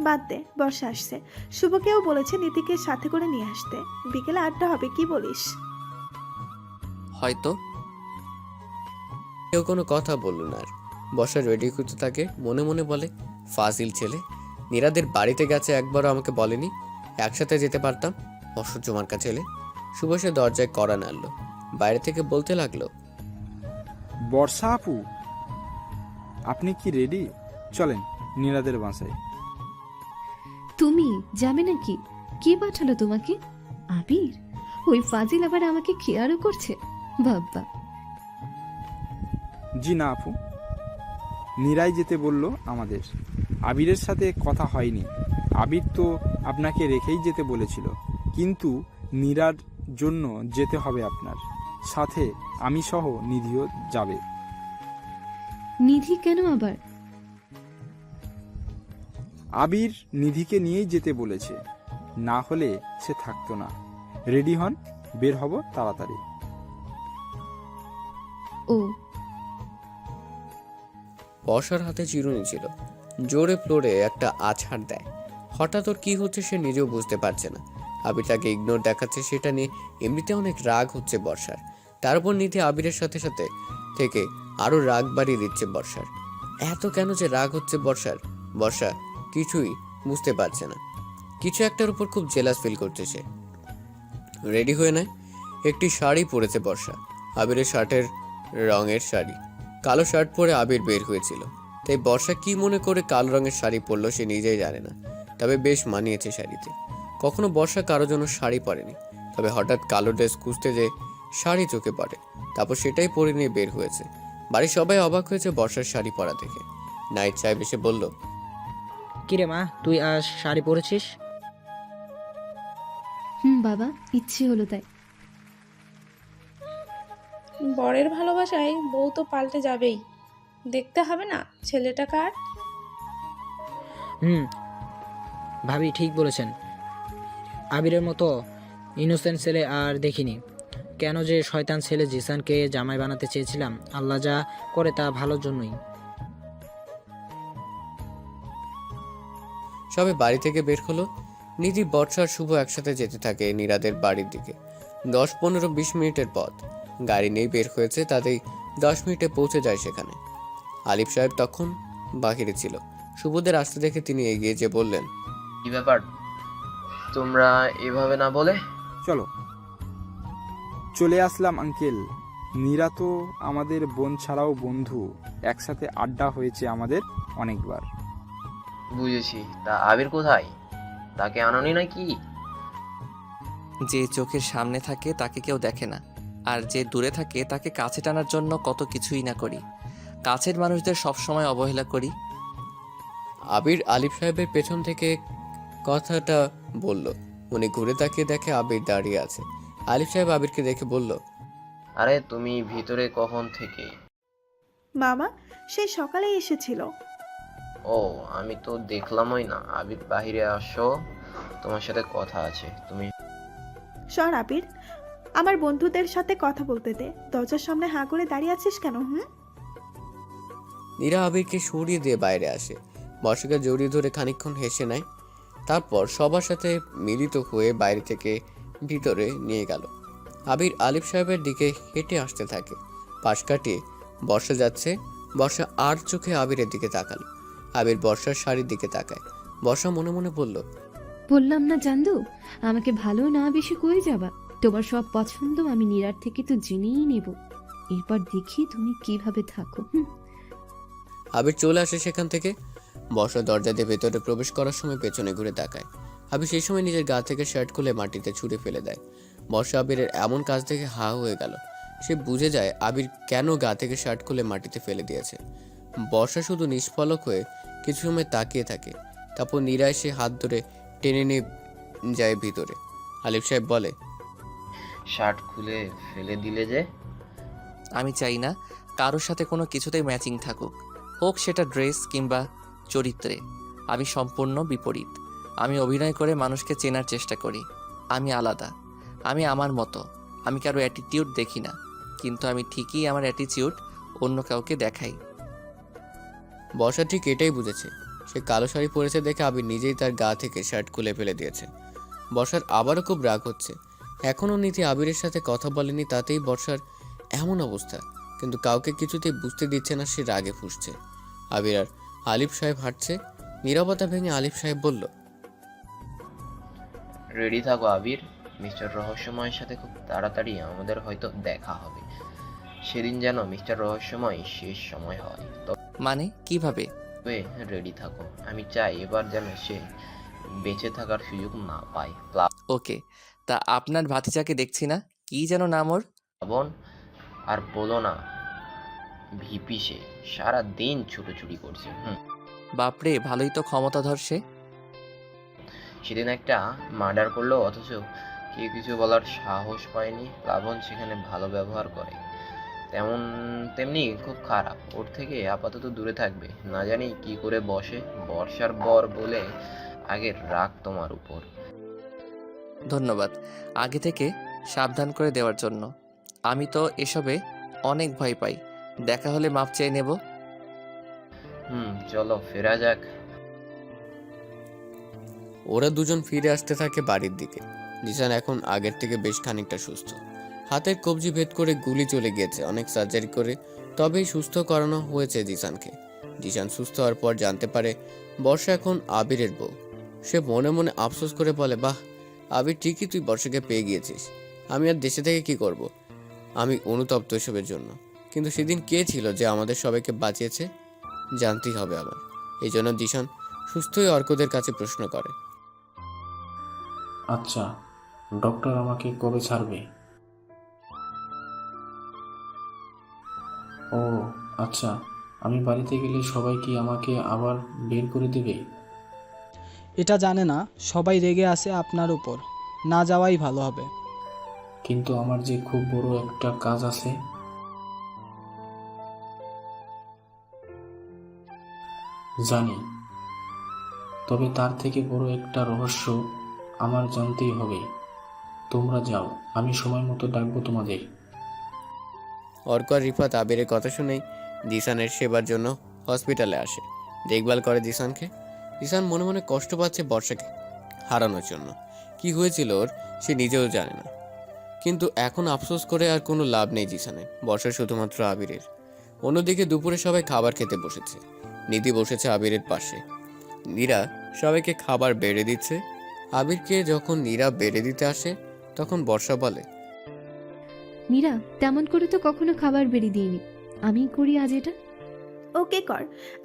বাদ দে, বর্ষা আসছে। শুভকেও বলেছে নীতিকে সাথে করে নিয়ে আসতে। বিকেলে আড্ডা হবে, কি বলিস? হয়তো। কেউ কোনো কথা বলল না আর। বর্ষা রেডি করতে থাকে। মনে মনে বলে, ফাজিল ছেলে, নীরাদের বাড়িতে গেছে, একবারও আমাকে বলেনি। একসাথে যেতে পারতাম। অসহ্য মার্কা ছেলে। শুভ সে দরজায় কড়া নাড়ল। বাইরে থেকে বলতে লাগলো, বর্ষা আপু, আপনি কি রেডি? চলেন নীলাদের বাসায়। তুমি যাবে নাকি? কে পাঠালো তোমাকে? আবির? ওই ফাজিল আবার আমাকে কেয়ারও করছে? বাবা। জি না আপু, নীরাই যেতে বলল আমাদের। আবিরের সাথে কথা হয়নি। আবির তো আপনাকে রেখেই যেতে বলেছিল, কিন্তু নীরার জন্য যেতে হবে আপনার সাথে। আমি সহ নিধিও যাবে। নিধি কেন আবার? আবির নিধিকে নিয়েই যেতে বলেছে, না হলে সে থাকতো না। রেডি হন, বের হব তাড়াতাড়ি। ও। বর্ষার হাতে চিরুনি ছিল। জোরে ফ্লোরে একটা আছাড় দেয়। হঠাৎ ওর কি হচ্ছে সে নিজেও বুঝতে পারছে না। আবির তাকে ইগনোর দেখাচ্ছে, সেটা নিয়ে এমনিতে অনেক রাগ হচ্ছে বর্ষার। তারপর নিধি আবিরের সাথে সাথে থেকে আরো রাগ বাড়িয়ে দিচ্ছে বর্ষার। এত কেন যে রাগ হচ্ছে বর্ষার, বর্ষা কিছুই বুঝতে পারছে না। কিছু একটার উপর খুব জেলাস ফিল করছে সে। রেডি হয়ে নেয়। একটি শাড়ি পরেছে বর্ষা, আবিরের শার্টের রঙের শাড়ি। কালো শার্ট পরে আবির বের হয়েছিল, তাই বর্ষা কি মনে করে কালো রঙের শাড়ি পরলো সে নিজেই জানে না। তবে বেশ মানিয়েছে শাড়িতে। কখনো বর্ষা কারো জন্য শাড়ি পরেনি, তবে হঠাৎ কালো ড্রেস খুঁজতে যে শাড়ি চোখে পড়ে, তারপর সেটাই পরে নিয়ে বের হয়েছে। বাড়ির সবাই অবাক হয়েছে বর্ষার শাড়ি পরা দেখে। নাইট সাহেব এসে বলল, কিরে মা, তুই আজ শাড়ি পরেছিস? বাবা, ইচ্ছে হলো তাই। বরের ভালোবাসায় বউ তো পাল্টে যাবেই। দেখতে হবে না ছেলেটা কার। ভাবি ঠিক বলেছেন। আবিরের মতো ইনোসেন্ট ছেলে আর দেখিনি। কেন যে শয়তান ছেলে জিসানকে জামাই বানাতে চেয়েছিলাম, আল্লাহ যা করে তা ভালোর জন্যই। সবে বাড়ি থেকে বের হলো। নিধি, বর্ষা আর শুভ একসাথে যেতে থাকে নীরাদের বাড়ির দিকে। 10-15-20 মিনিটের পথ। গাড়ি নিয়ে বের হয়েছে, তাতেই 10 মিনিটে পৌঁছে যায় সেখানে। আলিফ সাহেব তখন বাহিরে ছিল। শুভদের আসতে দেখে তিনি এগিয়ে যেয়ে বললেন, কি ব্যাপার তোমরা এভাবে না বলে? চলো। চলে আসলাম আঙ্কেল। নীরা তো আমাদের বোন ছাড়াও বন্ধু, একসাথে আড্ডা হয়েছে আমাদের অনেকবার। বুঝেছি, তা আবির কোথায়? তাকে আনোনি নাকি? যে চোখের সামনে থাকে তাকে কেউ দেখে না, আর যে দূরে থাকে তাকে কাছে টানার জন্য কত কিছুই না করি। কাছের মানুষদের সবসময় অবহেলা করি। আবির আলিফ সাহেবের পেছন থেকে কথাটা বলল। উনি ঘুরে তাকিয়ে দেখে আবির দাঁড়িয়ে আছে। আলিফ সাহেব আবিরকে দেখে বলল, আরে তুমি ভিতরে কখন থেকে? মামা সেই সকালেই এসেছিল। ও, আমি তো দেখলামই না। আবির বাহিরে আসো, তোমার সাথে কথা আছে। তুমি সর আবির, আমার বন্ধুদের সাথে কথা বলতে দে। দরজার সামনে হাঁ করে দাঁড়িয়ে আছিস কেন? নীরা আবিরকে সরিয়ে দিয়ে বাইরে আসে। বর্ষাকে জড়িয়ে ধরে খানিকক্ষণ হেসে নেয়। তারপর সবার সাথে মিলিত হয়ে বাইরে থেকে ভিতরে নিয়ে গেল। আবির আলিফ সাহেবের দিকে হেঁটে আসতে থাকে। পাশ কাটিয়ে বর্ষা যাচ্ছে। বর্ষা আর চোখে আবিরের দিকে তাকালো। আবির বর্ষার শাড়ির দিকে তাকায়। বর্ষা মনে মনে বলল, বললাম না জানদু, আমাকে ভালো না বেশি কই যাবা। তোমার সব পছন্দ আমি নীরার থেকে তো জেনেই নেব। এরপর দেখি তুমি কিভাবে থাকো। আবির চলে আসে সেখান থেকে। বর্ষা দরজা দিয়ে ভেতরে প্রবেশ করার সময় পেছনে ঘুরে তাকায়। আবির সেই সময় নিজের গা থেকে শার্ট খুলে মাটিতে ছুঁড়ে ফেলে দেয়। বর্ষা আবিরের এমন কাজ দেখে হা হয়ে গেল। সে বুঝে যায় আবির কেন গা থেকে শার্ট খুলে মাটিতে ফেলে দিয়েছে। বর্ষা শুধু নিষ্ফলক হয়ে কিছু সময় তাকিয়ে থাকে। তারপর নীরা এসে হাত ধরে টেনে নিয়ে যায় ভিতরে। আলিফ সাহেব বলে, শার্ট খুলে ফেলে দিলে যে? আমি চাই না কারোর সাথে কোনো কিছুতেই ম্যাচিং থাকুক, হোক সেটা ড্রেস কিংবা চরিত্রে। আমি সম্পূর্ণ বিপরীত। আমি অভিনয় করে মানুষকে চেনার চেষ্টা করি। আমি আলাদা, আমি আমার মতো। আমি কারো অ্যাটিটিউড দেখি না, কিন্তু আমি ঠিকই আমার অ্যাটিটিউড অন্য কাউকে দেখাই। বর্ষা ঠিক এটাই বুঝেছে। সে কালো শাড়ি পরেছে দেখে আবির নিজেই তার গা থেকে শার্ট খুলে ফেলে দিয়েছে। বর্ষার আবারও খুব রাগ হচ্ছে। এখনও নীতি আবিরের সাথে কথা বলেনি, তাতেই বর্ষার এমন অবস্থা। কিন্তু কাউকে কিছুতেই বুঝতে দিচ্ছে না সে রাগে ফুঁসছে। আবির আর আলিফ সাহেব হাঁটছে। নীরবতা ভেঙে আলিফ সাহেব বলল, রেডি থাকো আবির। মিস্টার রহস্যময়ের সাথে খুব তাড়াতাড়ি আমাদের হয়তো দেখা হবে। সেদিন যেন মিস্টার রহস্যময় শেষ সময় হয়। মানে কিভাবে? তবে রেডি থাকো। আমি চাই এবার যেন সে বেঁচে থাকার সুযোগ না পায়। ওকে, তা আপনার ভাতিজাকে দেখছি না, কি যেন নাম ওর? প্লাবন। আর বলো না, ভিপি সে সারা দিন ছুটোছুটি করছে। বাপরে, ভালোই তো ক্ষমতাধর সে। সেদিন একটা মার্ডার করলো, অথচ কেউ কিছু বলার সাহস পায়নি। প্লাবন সেখানে ভালো ব্যবহার করে, তেমনি খুব খারাপ। ওর থেকে আপাতত দূরে থাকবে। না জানি কি করে বসে। বর্ষার বর বলে আগের রাগ তোমার উপর। ধন্যবাদ আগে থেকে সাবধান করে দেওয়ার জন্য। আমি তো এসবে অনেক ভয় পাই। দেখা হলে মাপ চেয়ে নেব। চলো ফেরা যাক। ওরা দুজন ফিরে আসতে থাকে বাড়ির দিকে। জিসান এখন আগের থেকে বেশ খানিকটা সুস্থ। হাতের কবজি ভেদ করে গুলি চলে গিয়েছে, অনেক সার্জারি করে তবেই সুস্থ করানো হয়েছে জিসানকে। জিসান সুস্থ হওয়ার পর জানতে পারে বর্ষা এখন আবিরের বউ। সে মনে মনে আফসোস করে বলে, বাহ আবির, ঠিকই তুই বর্ষাকে পেয়ে গিয়েছিস। আমি আর দেশে থেকে কি করব? আমি অনুতপ্ত এসবের জন্য। কিন্তু সেদিন কে ছিল যে আমাদের সবাইকে বাঁচিয়েছে? জানতেই হবে আমার। এই জন্য জিসান সুস্থ হয়ে অর্কদের কাছে প্রশ্ন করে, আচ্ছা, ডক্টর আমাকে কবে ছাড়বে? ও আচ্ছা, আমি বাড়িতে গেলে সবাই কি আমাকে আবার বের করে দেবে? এটা জানে না, সবাই রেগে আছে আপনার উপর। না যাওয়াই ভালো হবে। কিন্তু আমার যে খুব বড় একটা কাজ আছে। জানি, তবে তার থেকে বড় একটা রহস্য আমার জানতেই হবে। তোমরা যাও, আমি সময় মতো ডাকবো তোমাদের। অর্ক আর রিফাত আবিরের কথা শুনেই জিসানের সেবার জন্য হসপিটালে আসে। দেখভাল করে জিসানকে। জিসান মনে মনে কষ্ট পাচ্ছে বর্ষাকে হারানোর জন্য। কি হয়েছিল ওর সে নিজেও জানে না, কিন্তু এখন আফসোস করে আর কোনো লাভ নেই জিসানের, বর্ষা শুধুমাত্র আবিরের। অন্যদিকে দুপুরে সবাই খাবার খেতে বসেছে। নিধি বসেছে আবিরের পাশে। নীরা সবাইকে খাবার বেড়ে দিচ্ছে। আবিরকে যখন নীরা বেড়ে দিতে আসে তখন বর্ষা বলে, মীরা তেমন করে তো কখনো খাবার বেড়ে দিইনি, আমি করি আজ এটা। ওকে কর,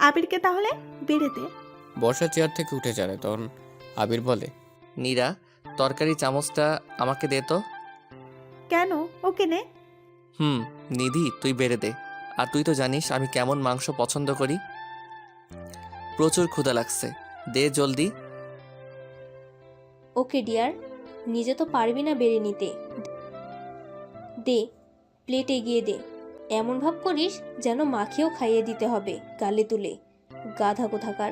আবিরকে তাহলে বেড়ে দে। বর্ষা চেয়ার থেকে উঠে যায়। তখন আবির বলে, নীরা, তরকারি চামচটা আমাকে দে তো। কেন? ওকে নে। নিধি তুই বেড়ে দে। আর তুই তো জানিস আমি কেমন মাংস পছন্দ করি। প্রচুর ক্ষুধা লাগছে, দে জলদি। ওকে ডিয়ার, নিজে তো পারবি না বেড়ে নিতে, দে প্লেট এগিয়ে দে। এমন ভাব করিস যেন মাখিয়েও খাইয়ে দিতে হবে গালে তুলে, গাধা কোথাকার।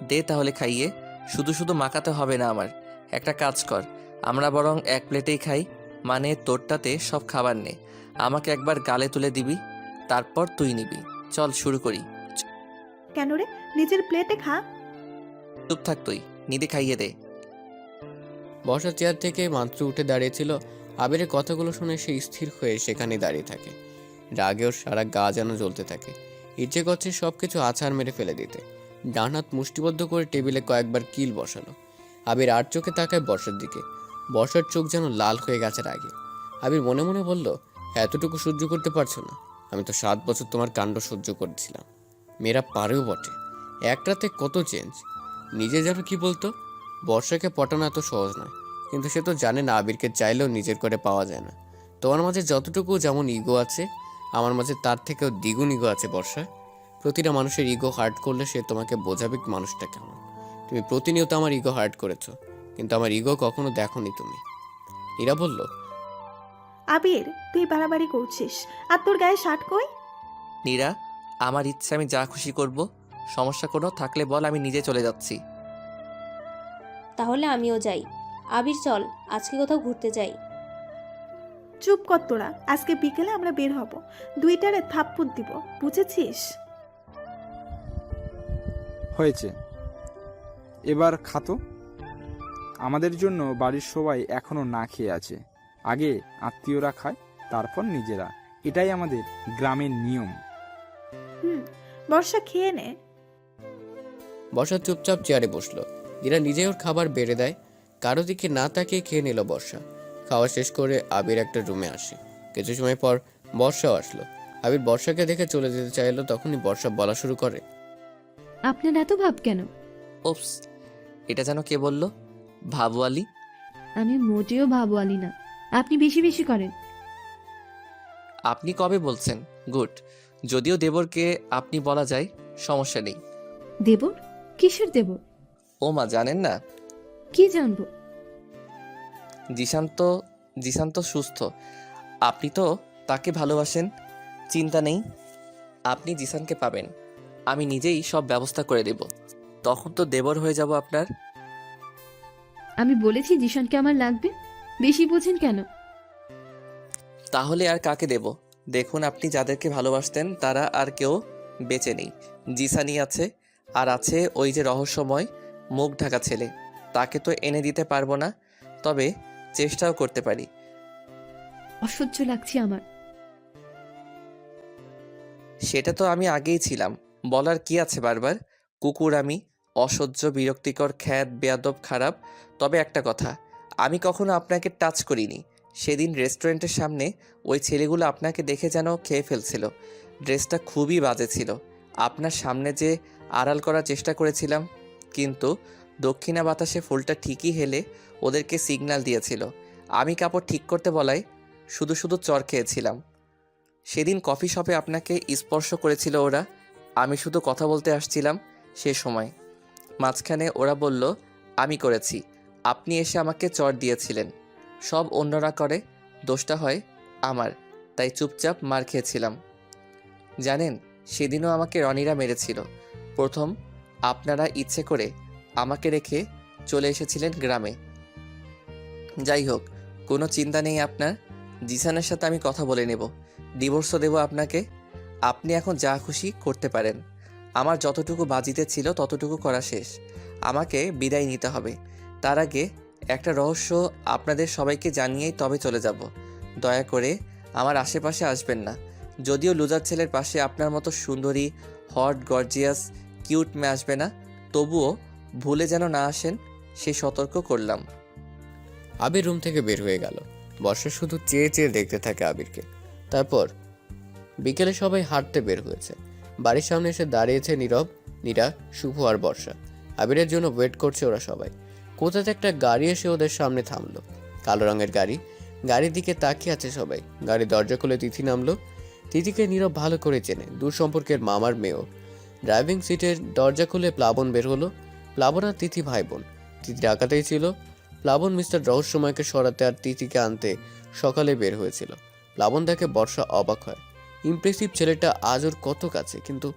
দে তাহলে খাইয়ে, শুধু শুধু মাখাতে হবে না আমার। একটা কাজ কর, আমরা বরং এক প্লেটেই খাই, মানে তোরটাতে সব খাবার নে, আমাকে একবার গালে তুলে দিবি, তারপর তুই নিবি। চল শুরু করি। কেন রে, নিজের প্লেটে খা। চুপ থাক তুই, নিধি খাইয়ে দে। বর্ষা চেয়ার থেকে মাত্র উঠে দাঁড়িয়েছিল। আবিরের কথাগুলো শুনে সে স্থির হয়ে সেখানে দাঁড়িয়ে থাকে। রাগে ওর সারা গা যেন জ্বলতে থাকে। ইচ্ছে করছে সবকিছু আছাড় মেরে ফেলে দিতে। ডান হাত মুষ্টিবদ্ধ করে টেবিলে কয়েকবার কিল বসালো। আবির আর চোখে তাকায় বর্ষার দিকে। বর্ষার চোখ যেন লাল হয়ে গেছে রাগে। আবির মনে মনে বলল, এতটুকু সহ্য করতে পারছো না? আমি তো 7 বছর তোমার কাণ্ড সহ্য করেছিলাম। মেয়েরা পারেও বটে, এক রাতে কত চেঞ্জ। নিজে যেন কি বলতো, বর্ষাকে পটানো এত সহজ নয়, কিন্তু সে তো জানে না আবিরকে চাইলেও নিজের করে পাওয়া যায় না। তোমার মাঝে যতটুকু যেমন ইগো আছে, আমার মাঝে তার থেকেও দ্বিগুণ ইগো আছে বর্ষা। প্রতিটা মানুষের ইগো হার্ট করলে সে তোমাকে বোঝাবে মানুষটা কেমন। তুমি প্রতিনিয়ত আমার ইগো হার্ট করেছো, কিন্তু আমার ইগো কখনো দেখোনি তুমি। নীরা বলল, আবির তুই বাড়াবাড়ি করছিস, আর তোর গায়ে শার্ট কই? নীরা, আমার ইচ্ছা আমি যা খুশি করব, সমস্যা কোনো থাকলে বল, আমি নিজে চলে যাচ্ছি। তাহলে আমিও যাই। আবির চল, আজকে কোথাও ঘুরতে যাই। চুপ কর তোরা, আজকে বিকেলে আমরা বের হব, দুইটারে থাপ্পড় দিব, বুঝেছিস? হয়েছে, এবার খাতো। আমাদের জন্য বাড়ির সবাই এখনো না খেয়ে আছে। আগে আত্মীয়রা খায়, তারপর নিজেরা। এটাই আমাদের গ্রামের নিয়ম। বর্ষা খেয়ে নে। বর্ষা চুপচাপ চেয়ারে বসলো। নীরা নিজে ওর খাবার বেড়ে দেয়। কারো দিকে না তাকিয়ে খেয়ে নিল বর্ষা। খাওয়া শেষ করে আবির একটা রুমে আসে। কিছু সময় পর বর্ষাও আসলো। আবির বর্ষাকে দেখে চলে যেতে চাইলো, তখনই বর্ষা বলা শুরু করে, আপনার এত ভাব কেন? ওপস, এটা যেন কে বলল? ভাবওয়ালি? আমি মোটেও ভাবওয়ালি না, আপনি বেশি বেশি করেন। আপনি কবে বলছেন? গুড, যদিও দেবরকে আপনি বলা যায়, সমস্যা নেই। দেবর? কিসের দেবর? ও মা, জানেন না? কি জানবো? জিসান তো সুস্থ, আপনি তো তাকে ভালোবাসেন, চিন্তা নেই, আপনি জিসানকে পাবেন। আমি নিজেই সব ব্যবস্থা করে দেব, তখন তো দেবর হয়ে যাব আপনার। আমি বলেছি জিশানকে আমার লাগবে, বেশি বোঝেন কেন? তাহলে আর কাকে দেব? দেখুন, আপনি যাদেরকে ভালোবাসতেন তারা আর কেউ বেঁচে নেই। জিসানই আছে, আর আছে ওই যে রহস্যময় মুখ ঢাকা ছেলে। তাকে তো এনে দিতে পারবো না, তবে চেষ্টাও করতে পারি। অসহ্য লাগছে আমার। সেটা তো আমি আগেই ছিলাম, বলার কি আছে বারবার? কুকুর আমি, অসহ্য, বিরক্তিকর, খ্যাত, বেয়াদব, খারাপ। তবে একটা কথা, আমি কখনো আপনাকে টাচ করিনি। সেদিন রেস্টুরেন্টের সামনে ওই ছেলেগুলো আপনাকে দেখে যেন খেয়ে ফেলছিল। ড্রেসটা খুবই বাজে ছিল। আপনার সামনে যে আড়াল করার চেষ্টা করেছিলাম, কিন্তু দক্ষিণা বাতাসে ফুলটা ঠিকই হেলে ওদেরকে সিগন্যাল দিয়েছিল। আমি কাপড় ঠিক করতে বলায় শুধু শুধু চর খেয়েছিলাম। সেদিন কফি শপে আপনাকে স্পর্শ করেছিল ওরা, আমি শুধু কথা বলতে আসছিলাম। সে সময় মাঝখানে ওরা বলল আমি করেছি, আপনি এসে আমাকে চর দিয়েছিলেন। সব অন্যরা করে, দোষটা হয় আমার, তাই চুপচাপ মার খেয়েছিলাম। জানেন, সেদিনও আমাকে রনিরা মেরেছিল। প্রথম আপনারা ইচ্ছে করে আমাকে রেখে চলে এসেছিলেন গ্রামে। যাই হোক, কোনো চিন্তা নেই আপনার। জিসানের সাথে আমি কথা বলে নেব, ডিভোর্সও দেব আপনাকে। আপনি এখন যা খুশি করতে পারেন। আমার যতটুকু বাজিতে ছিল ততটুকু করা শেষ, আমাকে বিদায় নিতে হবে। তার আগে একটা রহস্য আপনাদের সবাইকে জানিয়েই তবে চলে যাব। দয়া করে আমার আশেপাশে আসবেন না। যদিও লুজার ছেলের পাশে আপনার মতো সুন্দরী, হট, গর্জিয়াস, কিউট মেয়ে আসবে না, তবুও ভুলে যেন না আসেন সে সতর্ক করলাম। আবির রুম থেকে বের হয়ে গেল। বর্ষা শুধু চেয়ে চেয়ে দেখতে থাকে আবিরকে। তারপর বিকেলে সবাই হাঁটতে বের হয়েছে। বাড়ির সামনে এসে দাঁড়িয়েছে নীরব, নীরা, শুভ আর বর্ষা। আবিরের জন্য ওয়েট করছে ওরা সবাই। কোথাতে একটা গাড়ি এসে ওদের সামনে থামলো। কালো রঙের গাড়ি। গাড়ির দিকে তাকিয়ে আছে সবাই। গাড়ির দরজা খুলে তিথি নামলো। তিথিকে নীরব ভালো করে চেনে, দূর সম্পর্কের মামার মেয়েও। ড্রাইভিং সিটের দরজা খুলে প্লাবন বের হলো। প্লাবন আর তিথি ভাই বোন। তিথি ঢাকাতেই ছিল। প্লাবন মিস্টার রহস্যময়কে সরাতে আর তিথিকে আনতে সকালে বের হয়েছিল। প্লাবন দেখে বর্ষা অবাক হয়। ইমপ্রেসিভ ছেলেটা আজ ওর কত কাছে, কিন্তু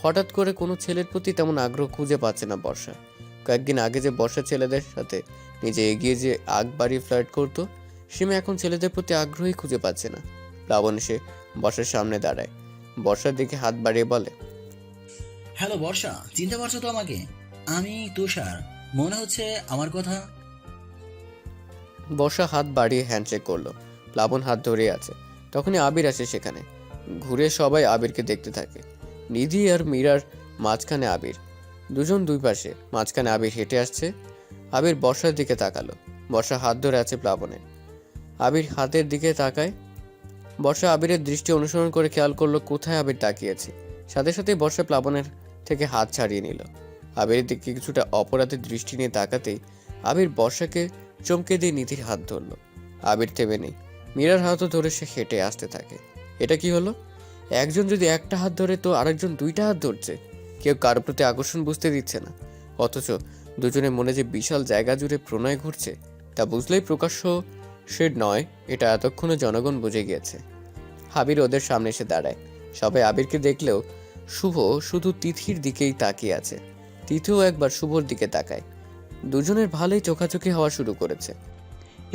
হঠাৎ করে কোনো ছেলের প্রতি তেমন আগ্রহ খুঁজে পাচ্ছে না বর্ষা। কয়েকদিন আগে যে বর্ষা ছেলেদের সাথে নিজে এগিয়ে যে আগ বাড়িয়ে ফ্লার্ট করতো, সে মেয়ে এখন ছেলেদের প্রতি আগ্রহই খুঁজে পাচ্ছে না। প্লাবন এসে বর্ষার সামনে দাঁড়ায়। বর্ষার দিকে হাত বাড়িয়ে বলে, হ্যালো বর্ষা, চিনতে পারছো তো আমাকে? আমি তুষার, মনে হচ্ছে আমার কথা। বর্ষা হাত বাড়িয়ে হ্যান্ডশেক করলো। প্লাবন হাত ধরে আছে। তখনই আবির আসে সেখানে। ঘুরে সবাই আবিরকে দেখতে থাকে। নিধি আর মীরার মাঝখানে আবির, দুজন দুই পাশে। মাঝখানে আবির হেঁটে আসছে। আবির বর্ষার দিকে তাকালো। বর্ষা হাত ধরে আছে প্লাবনের। আবির হাতের দিকে তাকায়। বর্ষা আবিরের দৃষ্টি অনুসরণ করে খেয়াল করলো কোথায় আবির তাকিয়েছে। সাথে সাথে বর্ষা প্লাবনের থেকে হাত ছাড়িয়ে নিল। আবিরের দিকে কিছুটা অপরাধের দৃষ্টি নিয়ে তাকাতেই আবির বর্ষাকে চমকে দিয়ে নিধির হাত ধরল। আবির থেমে নেই। মীরার হাতও ধরে সে হেঁটে আসতে থাকে। এটা কি হলো? একজন যদি একটা হাত ধরে তো আরেকজন দুইটা হাত ধরছে। কেউ কারোর প্রতি আকর্ষণ বুঝতে দিচ্ছে না, অথচ দুজনের মনে যে বিশাল জায়গা জুড়ে প্রণয় ঘুরছে তা বুঝলেই প্রকাশ্য সে নয়, এটা এতক্ষণে জনগণ বুঝে গিয়েছে। আবির ওদের সামনে এসে দাঁড়ায়। সবাই আবিরকে দেখলেও শুভ শুধু তিথির দিকেই তাকিয়ে আছে। তিথিও একবার শুভর দিকে তাকায়। দুজনের ভালোই চোখাচোখি হওয়া শুরু করেছে।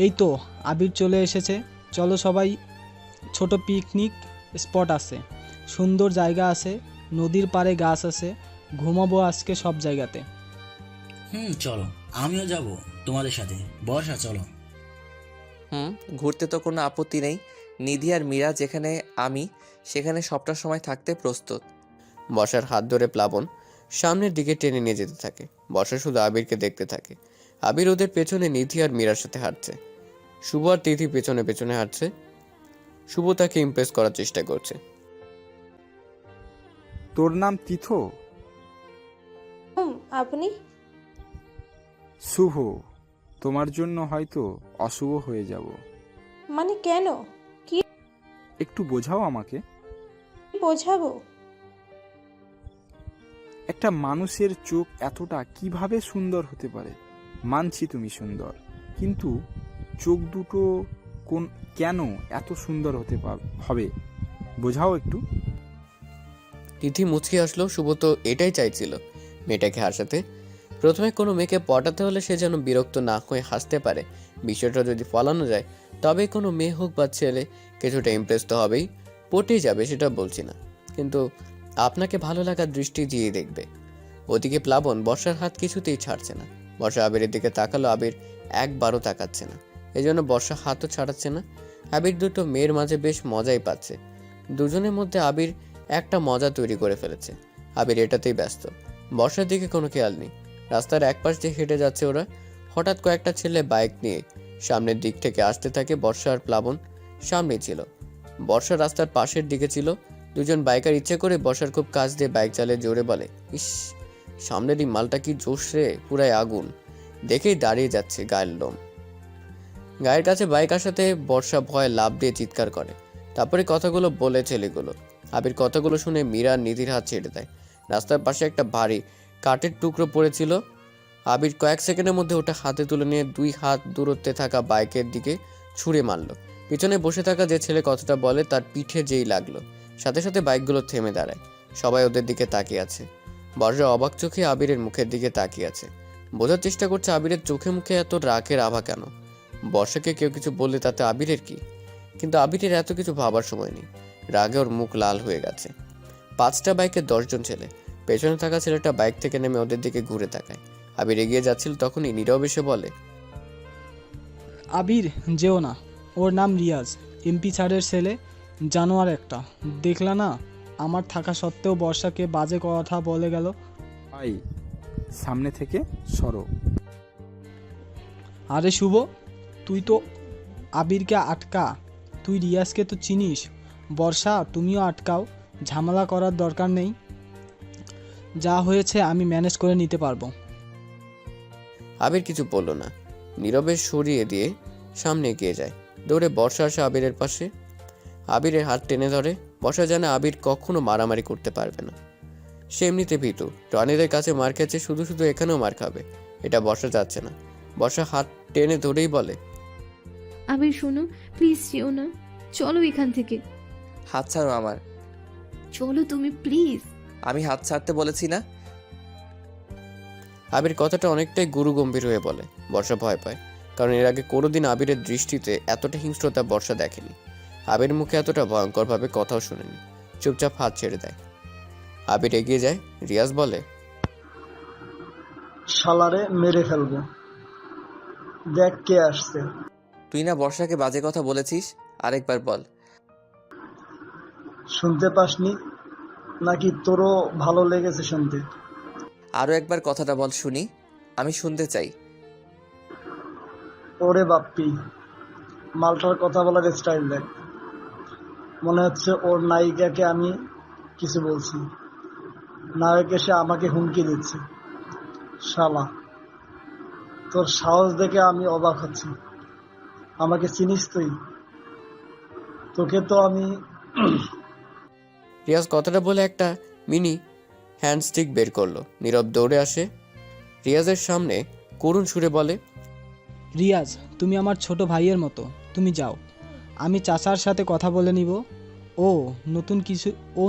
এই তো আবির চলে এসেছে, চলো সবাই। ছোট পিকনিক স্পট আছে, সুন্দর জায়গা আছে, নদীর পাড়ে গাছ আছে, ঘুমাবো আজকে সব জায়গাতে। চলো, আমিও যাব তোমাদের সাথে। বর্ষা চলো। ঘুরতে তো কোনো আপত্তি নেই। নিধি আর মীরা যেখানে, আমি সেখানে সবটা সময় থাকতে প্রস্তুত। বর্ষার হাত ধরে প্লাবন সামনের দিকে টেনে নিয়ে যেতে থাকে। বর্ষা শুধু আবিরকে দেখতে থাকে। আবির ওদের পেছনে নিধি আর মীরার সাথে হাঁটছে। শুভ আর তিথি পেছনে পেছনে হাঁটছে। শুভ তাকে ইমপ্রেস করার চেষ্টা করছে। তোর নাম তীথ? আপনি? শুভ। তোমার জন্য হয়তো অশুভ হয়ে যাব। মানে কেন? কি একটু বোঝাও আমাকে। বোঝাবো? একটা মানুষের চোখ এতটা কিভাবে সুন্দর হতে পারে? মানছি তুমি সুন্দর, কিন্তু চোখ দুটো কেন এত সুন্দর হতে হবে? বোঝাও একটু। তিথি মুচকি আসলো। শুভ তো এটাই চাইছিল, মেয়েটাকে হাসাতে। প্রথমে কোনো মেয়েকে পটাতে হলে সে যেন বিরক্ত না হয়ে হাসতে পারে। বিষয়টা যদি ফলানো যায় তবে কোনো মেয়ে হোক বা ছেলে কিছুটা ইমপ্রেস তো হবেই, পটেই যাবে, সেটা বলছি না, কিন্তু আপনাকে ভালো লাগার দৃষ্টি দিয়ে দেখবে। ওদিকে প্লাবন বর্ষার হাত কিছুতেই ছাড়ছে না। বর্ষা আবিরের দিকে তাকালো, আবির একবারও তাকাচ্ছে না। এই জন্য বর্ষা হাতও ছাড়াচ্ছে না। আবির দুটো মেয়ের মাঝে বেশ মজাই পাচ্ছে। দুজনের মধ্যে আবির একটা মজা তৈরি করে ফেলেছে। আবির এটাতেই ব্যস্ত। বর্ষার দিকে কোনো খেয়াল নেই। রাস্তার এক পাশ দিয়ে হেঁটে যাচ্ছে ওরা। হঠাৎ কয়েকটা ছেলে বাইক নিয়ে সামনের দিক থেকে আসতে থাকে। বর্ষা আর প্লাবন সামনেই ছিল। বর্ষা রাস্তার পাশের দিকে ছিল। দুজন বাইকার ইচ্ছে করে বর্ষার খুব কাছ দিয়ে বাইক চালিয়ে জোরে বলে, ইস, সামনের এই মালটা কি জোশ রে, পুরাই আগুন। দেখেই দাঁড়িয়ে যাচ্ছে গায়ের লোম। গায়ের কাছে বাইক আসাতে বর্ষা ভয়ে লাফ দিয়ে চিৎকার করে। তারপরে কথাগুলো বলে ছেলেগুলো। আবির কথাগুলো শুনে মীরা নিধির হাত ছেড়ে দেয়। রাস্তার পাশে একটা ভারী কাঠের টুকরো পড়েছিল। আবির কয়েক সেকেন্ডের মধ্যে ওটা হাতে তুলে নিয়ে 2 হাত দূরত্বে থাকা বাইকের দিকে ছুঁড়ে মারল। পিছনে বসে থাকা যে ছেলে কথাটা বলে তার পিঠে যেই লাগলো, সাথে সাথে বাইকগুলো থেমে দাঁড়ায়। সবাই ওদের দিকে তাকিয়ে আছে। বর্ষা অবাক চোখে আবিরের মুখের দিকে তাকিয়ে আছে। বোঝার চেষ্টা করছে আবিরের চোখে মুখে এত রাগের আভা কেন। বর্ষাকে কেউ কিছু বললে তাতে আবিরের কি? কিন্তু আবিরের এত কিছু ভাবার সময় নেই। রাগে ওর মুখ লাল হয়ে গেছে। 5টা বাইকে 10 জন ছেলে। পেছনে থাকা ছেলেটা বাইক থেকে নেমে ওদের দিকে ঘুরে তাকায়। আবির এগিয়ে যাচ্ছিল, তখনই নীরব এসে বলে, আবির যেও না, ওর নাম রিয়াজ। এমপি স্যারের ছেলে, জানোয়ার একটা। দেখলা না আমার থাকা সত্ত্বেও বর্ষাকে বাজে কথা বলে গেল। ভাই সামনে থেকে সরো। আরে শুভ, তুই তো আবিরকে আটকা। তুই রিয়াজকে তো চিনিস। বর্ষা, তুমিও আটকাও, ঝামেলা করার দরকার নেই। যা হয়েছে আমি ম্যানেজ করে নিতে পারবো। আবির কিছু বলল না, নীরবে সরিয়ে দিয়ে সামনে এগিয়ে যায়। দৌড়ে বর্ষা আসে আবিরের পাশে, আবিরের হাত টেনে ধরে। বর্ষা জানে আবির কখনো মারামারি করতে পারবে না, সে এমনিতে ভীতু। রনিদের কাছে মার খেয়েছে, শুধু শুধু এখানেও মার খাবে, এটা বর্ষা যাচ্ছে না। বর্ষা হাত টেনে ধরেই বলে, আবির শোনো, প্লিজ যেও না, চলো এখান থেকে। হাত ছাড়ো আমার। চলো তুমি প্লিজ। আমি হাত ছাড়তে বলেছি না? আবির কথাটা অনেকটাই গুরু গম্ভীর হয়ে বলে। বর্ষা ভয় পায়, কারণ এর আগে কোনোদিন আবিরের দৃষ্টিতে এতটা হিংস্রতা বর্ষা দেখেনি। আবির মুখে এতটা ভয়ঙ্করভাবে কথাও শুনেনি, চুপচাপ হাত ছেড়ে দেয়। আবির এগিয়ে যায়। রিয়াজ বলে, শালারে মেরে ফেলবো, দেখ কে আসছে। তুই না বর্ষাকে বাজে কথা বলেছিস? আরেকবার বল। শুনতে পাসনি নাকি তোরও ভালো লেগেছে শুনতে? আরো একবার কথাটা বল শুনি, আমি শুনতে চাই। ওরে বাপ্পি, মালটার কথা বলার স্টাইল দেখ, মনে হচ্ছে ওর নায়িকাকে আমি কিছু বলছি, নায়ক এসে আমাকে হুমকি দিচ্ছে। শালা, তোর সাহস দেখে আমি অবাক হচ্ছি। আমাকে চিনিস তুই? তোকে তো আমি রিয়াজ কথাটা বলে একটা মিনি হ্যান্ডস্টিক বের করলো। নীরব দৌড়ে আসে রিয়াজের সামনে, করুণ সুরে বলে, রিয়াজ, তুমি আমার ছোট ভাইয়ের মতো, তুমি যাও, আমি চাচার সাথে কথা বলে নিব। ও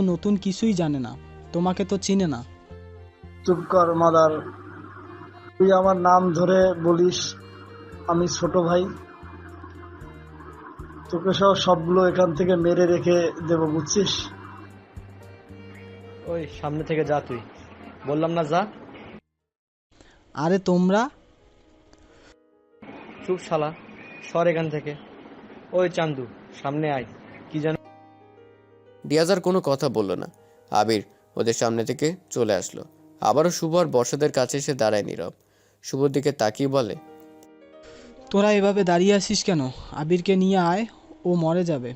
নতুন কিছুই জানে না, তোমাকে তো চিনে না। চুপ কর মাদার, তুই আমার নাম ধরে বলিস আমি ছোট ভাই? তোকে সবগুলো এখান থেকে মেরে রেখে দেব, বুঝছিস? ওই সামনে থেকে যা, তুই বললাম না যা। আরে তোমরা চুপ শালা, সর এখান থেকে। ওই চান্দু, সামনে আয়। কি জানো? রিয়াজ আর কোনো কথা বলল না। আবির ওদের সামনে থেকে চলে আসলো। আবারও শুভ আর বর্ষাদের কাছে এসে দাঁড়ায় নীরব। শুভর দিকে তাকিয়ে বলে, তোরা এভাবে দাঁড়িয়ে আসিস কেন? আবিরকে নিয়ে আয়, ও মরে যাবে।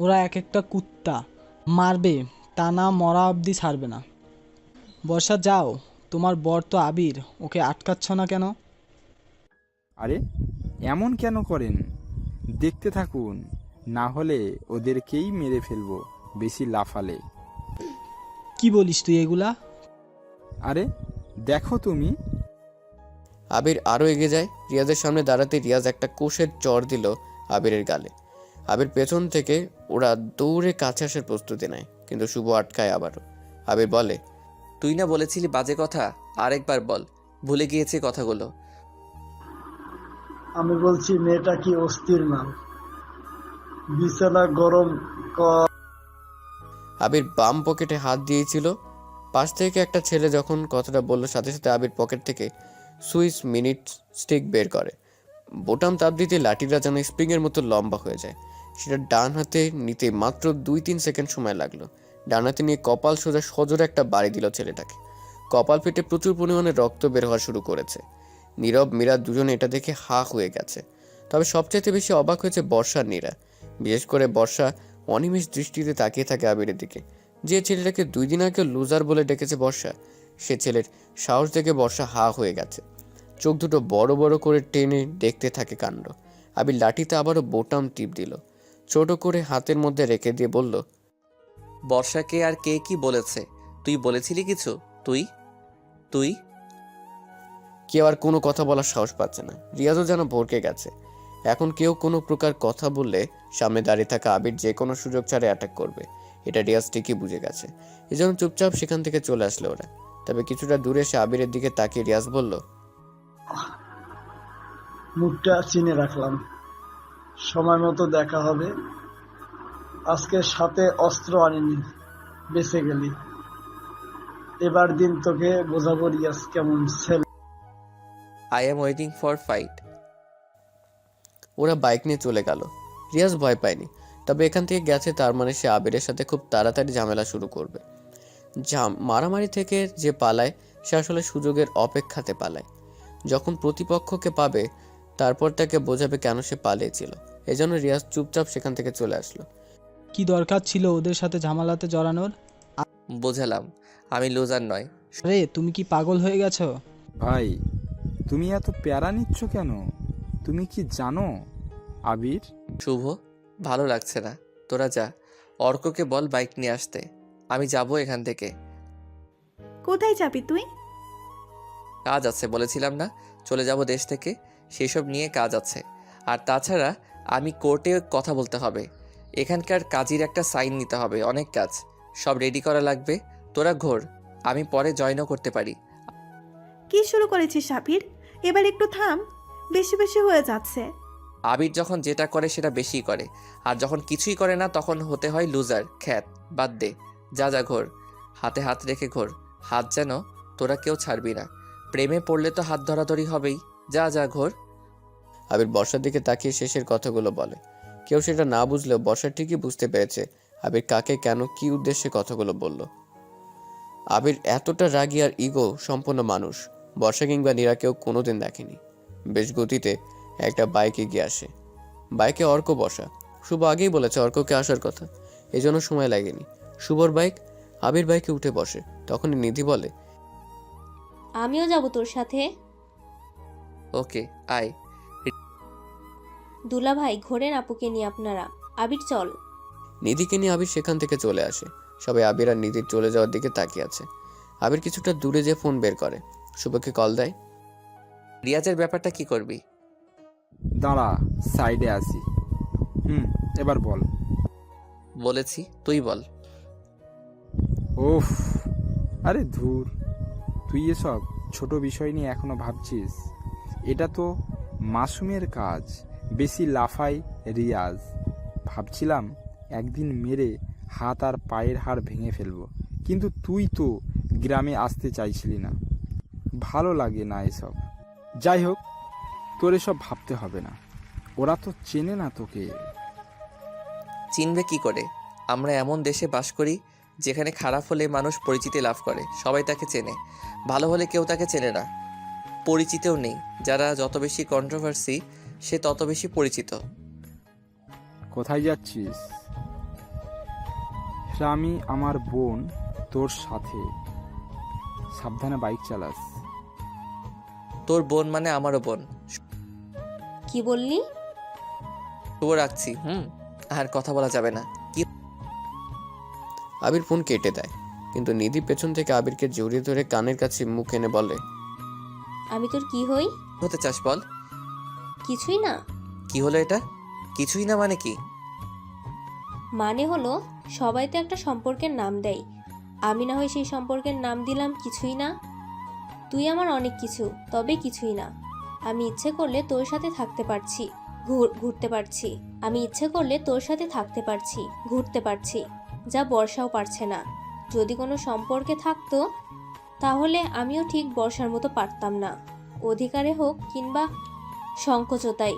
ওরা এক একটা কুত্তা, মারবে, তা না মরা অবধি ছাড়বে না। বর্ষা যাও, তোমার বর তো আবির, ওকে আটকাচ্ছ না কেন? আরে এমন কেন করেন? দেখতে থাকুন, না হলে ওদেরকেই মেরে ফেলবো বেশি লাফালে। কি বলিস তুই এগুলা? আরে দেখো তুমি। আবির আরও এগিয়ে যায়। রিয়াজের সামনে দাঁড়াতে রিয়াজ একটা কোষের চর দিল আবিরের গালে। আবির পেছন থেকে ওরা দৌড়ে কাছে আসার প্রস্তুতি নেয়, কিন্তু শুভ আটকায় আবারও। আবির বলে, তুই না বলেছিলি বাজে কথা, আরেকবার বল, ভুলে গিয়েছি কথাগুলো। আমি বলছি মেয়েটা কি অস্থির মাল, বিছানা গরম কর। আবির বাম পকেটে হাত দিয়েছিল। পাশ থেকে একটা ছেলে যখন কথাটা বললো, সাথে সাথে আবির পকেট থেকে সুইস মিনিট স্টিক বের করে। বোতাম তাপ দিতে লাঠিটা যেন স্প্রিংয়ের মতো লম্বা হয়ে যায়। সেটা ডান হাতে নিতে মাত্র 2-3 সেকেন্ড সময় লাগলো। ডান হাতে নিয়ে কপাল সোজা সজোরে একটা বাড়ি দিল ছেলেটাকে। কপাল ফেটে প্রচুর পরিমাণে রক্ত বের হওয়া শুরু করেছে। নীরব মীরা দুজনে এটা দেখে হা হয়ে গেছে। তবে সবচাইতে বেশি অবাক হয়েছে বর্ষা আর নীরা। বিশেষ করে বর্ষা অনিমেষ দৃষ্টিতে তাকিয়ে থাকে আবিরের দিকে। যে ছেলেটাকে 2 দিন আগে লুজার বলে ডেকেছে বর্ষা, সে ছেলের সাহস দেখে বর্ষা হা হয়ে গেছে। চোখ দুটো বড় বড় করে টেনে দেখতে থাকে কাণ্ড। আবির লাঠিতে আবারও বোতাম টিপ দিল, ছোট করে হাতের মধ্যে রেখে দিয়ে বলল, বর্ষাকে আর কে কি বলেছে? তুই বলেছিলি কিছু? তুই তুই কেউ আর কোনো কথা বলার সাহস পাচ্ছে না। রিয়াজও যেন ভরকে গেছে। এখন কেউ কোনো প্রকার কথা বললে সামনে দাঁড়িয়ে থাকা আবির যে কোনো সুযোগ ছাড়ে অ্যাটাক করবে, এটা রিয়াজ ঠিকই বুঝে গেছে। এজন্য চুপচাপ সেখান থেকে চলে আসলো ওরা। তবে কিছুটা দূরে এসে আবিরের দিকে তাকিয়ে রিয়াজ বলল, মুখটা চিনে রাখলাম, সময় মতো দেখা হবে। আজকে সাথে অস্ত্র আনিনি, বেঁচে গেলি। এবার দিন তোকে বোঝাবো রিয়াজ কেমন ছেলে। I am waiting for fight. ওরা বাইক নিয়ে চলে গেল। রিয়াজ ভয় পায়নি, তবে এখান থেকে গেছে তার মানে সে আবিরের সাথে খুব তাড়াতাড়ি ঝামেলা শুরু করবে। মারামারি থেকে যে পালায় সে আসলে সুযোগের অপেক্ষাতে পালায়। যখন প্রতিপক্ষকে পাবে তারপর তাকে বোঝাবে কেন সে পালিয়েছিল। এজন্য রিয়াজ চুপচাপ সেখান থেকে চলে আসলো। কি দরকার ছিল ওদের সাথে ঝামেলাতে জড়ানোর? বোঝালাম আমি লুজার নয়। রে তুমি কি পাগল হয়ে গেছো? ভাই, তুমি এত প্যারা নিচ্ছ কেন? তুমি কি জানো আবির? শুভ, ভালো লাগছে না, তোরা যা। অর্ককে বল বাইক নিয়ে আসতে, আমি যাব এখান থেকে। কোথায় যাবি তুই? কাজ আছে বলেছিলাম না, চলে যাব দেশ থেকে, সেসব নিয়ে কাজ আছে। আর তাছাড়া আমি কোর্টে কথা বলতে হবে, এখানকার কাজের একটা সাইন নিতে হবে, অনেক কাজ, সব রেডি করা লাগবে। তোরা ঘোর, আমি পরে জয়েনও করতে পারি। কি শুরু করেছিস আবির? এবার একটু থাম, বেশি বেশি হয়ে যাচ্ছে। আবির যখন যেটা করে সেটা বেশি করে, আর যখন কিছুই করে না তখন হতে হয় লুজার। খ্যাত বাদ দে, যা যা ঘোর, হাতে হাত রেখে ঘোর, হাত যেন তোরা কেউ ছাড়বি না। প্রেমে পড়লে তো হাত ধরাধরি হবেই, যা যা ঘোর। আবির বর্ষার দিকে তাকিয়ে শেষের কথাগুলো বলে। কেউ সেটা না বুঝলেও বর্ষা ঠিকই বুঝতে পেরেছে আবির কাকে, কেন, কি উদ্দেশ্যে কথাগুলো বলল। আবির এতটা রাগী আর ইগো সম্পন্ন মানুষ বর্ষা কিংবা নীরা কেউ কোনোদিন দেখেনি। বেশ গতিতে একটা বাইকে গিয়ে আসে। বাইকে অর্ক বসা। শুভ আগেই বলেছে অর্ককে আসার কথা, এজন্য সময় লাগেনি। শুভর বাইক, আবির বাইকে উঠে বসে। তখনই নিধি বলে, আমিও যাব তোর সাথে। ওকে আয়। দুলা ভাই ঘোরেন আপুকে নিয়ে আপনারা। আবির চল। নিধিকে নিয়ে আবির সেখান থেকে চলে আসে। সবাই আবির আর নিধির চলে যাওয়ার দিকে তাকিয়ে আছে। আবির কিছুটা দূরে যে ফোন বের করে, শুভকে কল দেয়। রিয়াজের ব্যাপারটা কি করবি? দাঁড়া, সাইডে আসি। এবার বল। বলেছি, তুই বল। ওফ, আরে ধুর, তুই এসব ছোট বিষয় নিয়ে এখনো ভাবছিস? এটা তো মাসুমের কাজ, বেশি লাফাই রিয়াজ। ভাবছিলাম একদিন মেরে হাত আর পায়ের হাড় ভেঙে ফেলবো, কিন্তু তুই তো গ্রামে আসতে চাইছিলি না। ভালো লাগে না এসব। যাই হোক, তোর এসব ভাবতে হবে না, ওরা তো চেনে না তোকে। চিনবে কি করে? আমরা এমন দেশে বাস করি যেখানে খারাপ হলে মানুষ পরিচিতি লাভ করে, সবাই তাকে চেনে। ভালো হলে কেউ তাকে চেনে না, পরিচিতও নেই। যারা যত বেশি কন্ট্রোভার্সি সে তত বেশি পরিচিত। কোথায় যাচ্ছিস? আমি আমার বোন তোর সাথে, সাবধানে বাইক চালাস। তোর বোন মানে আমারও বোন। কি বললি? শুভ, রাখছি। আর কথা বলা যাবে না। কি? আবির ফোন কেটে দেয়, কিন্তু নিধি পেছন থেকে আবিরকে জড়িয়ে ধরে কানের কাছে মুখ এনে বলে, আমি তোর কি হই? হতে চাস বল। কিছুই না। কি হলো এটা? কিছুই না মানে কি? মানে হলো সবাই তো একটা সম্পর্কের নাম দেয়, আমি না হয় সেই সম্পর্কের নাম দিলাম কিছুই না। তুই আমার অনেক কিছু, তবে কিছুই না। আমি ইচ্ছে করলে তোর সাথে থাকতে পারছি, ঘুরতে পারছি। আমি ইচ্ছে করলে তোর সাথে থাকতে পারছি, ঘুরতে পারছি, যা বর্ষাও পারছে না। যদি কোনো সম্পর্কে থাকতো তাহলে আমিও ঠিক বর্ষার মতো পারতাম না, অধিকারে হোক কিংবা সংকোচতায়।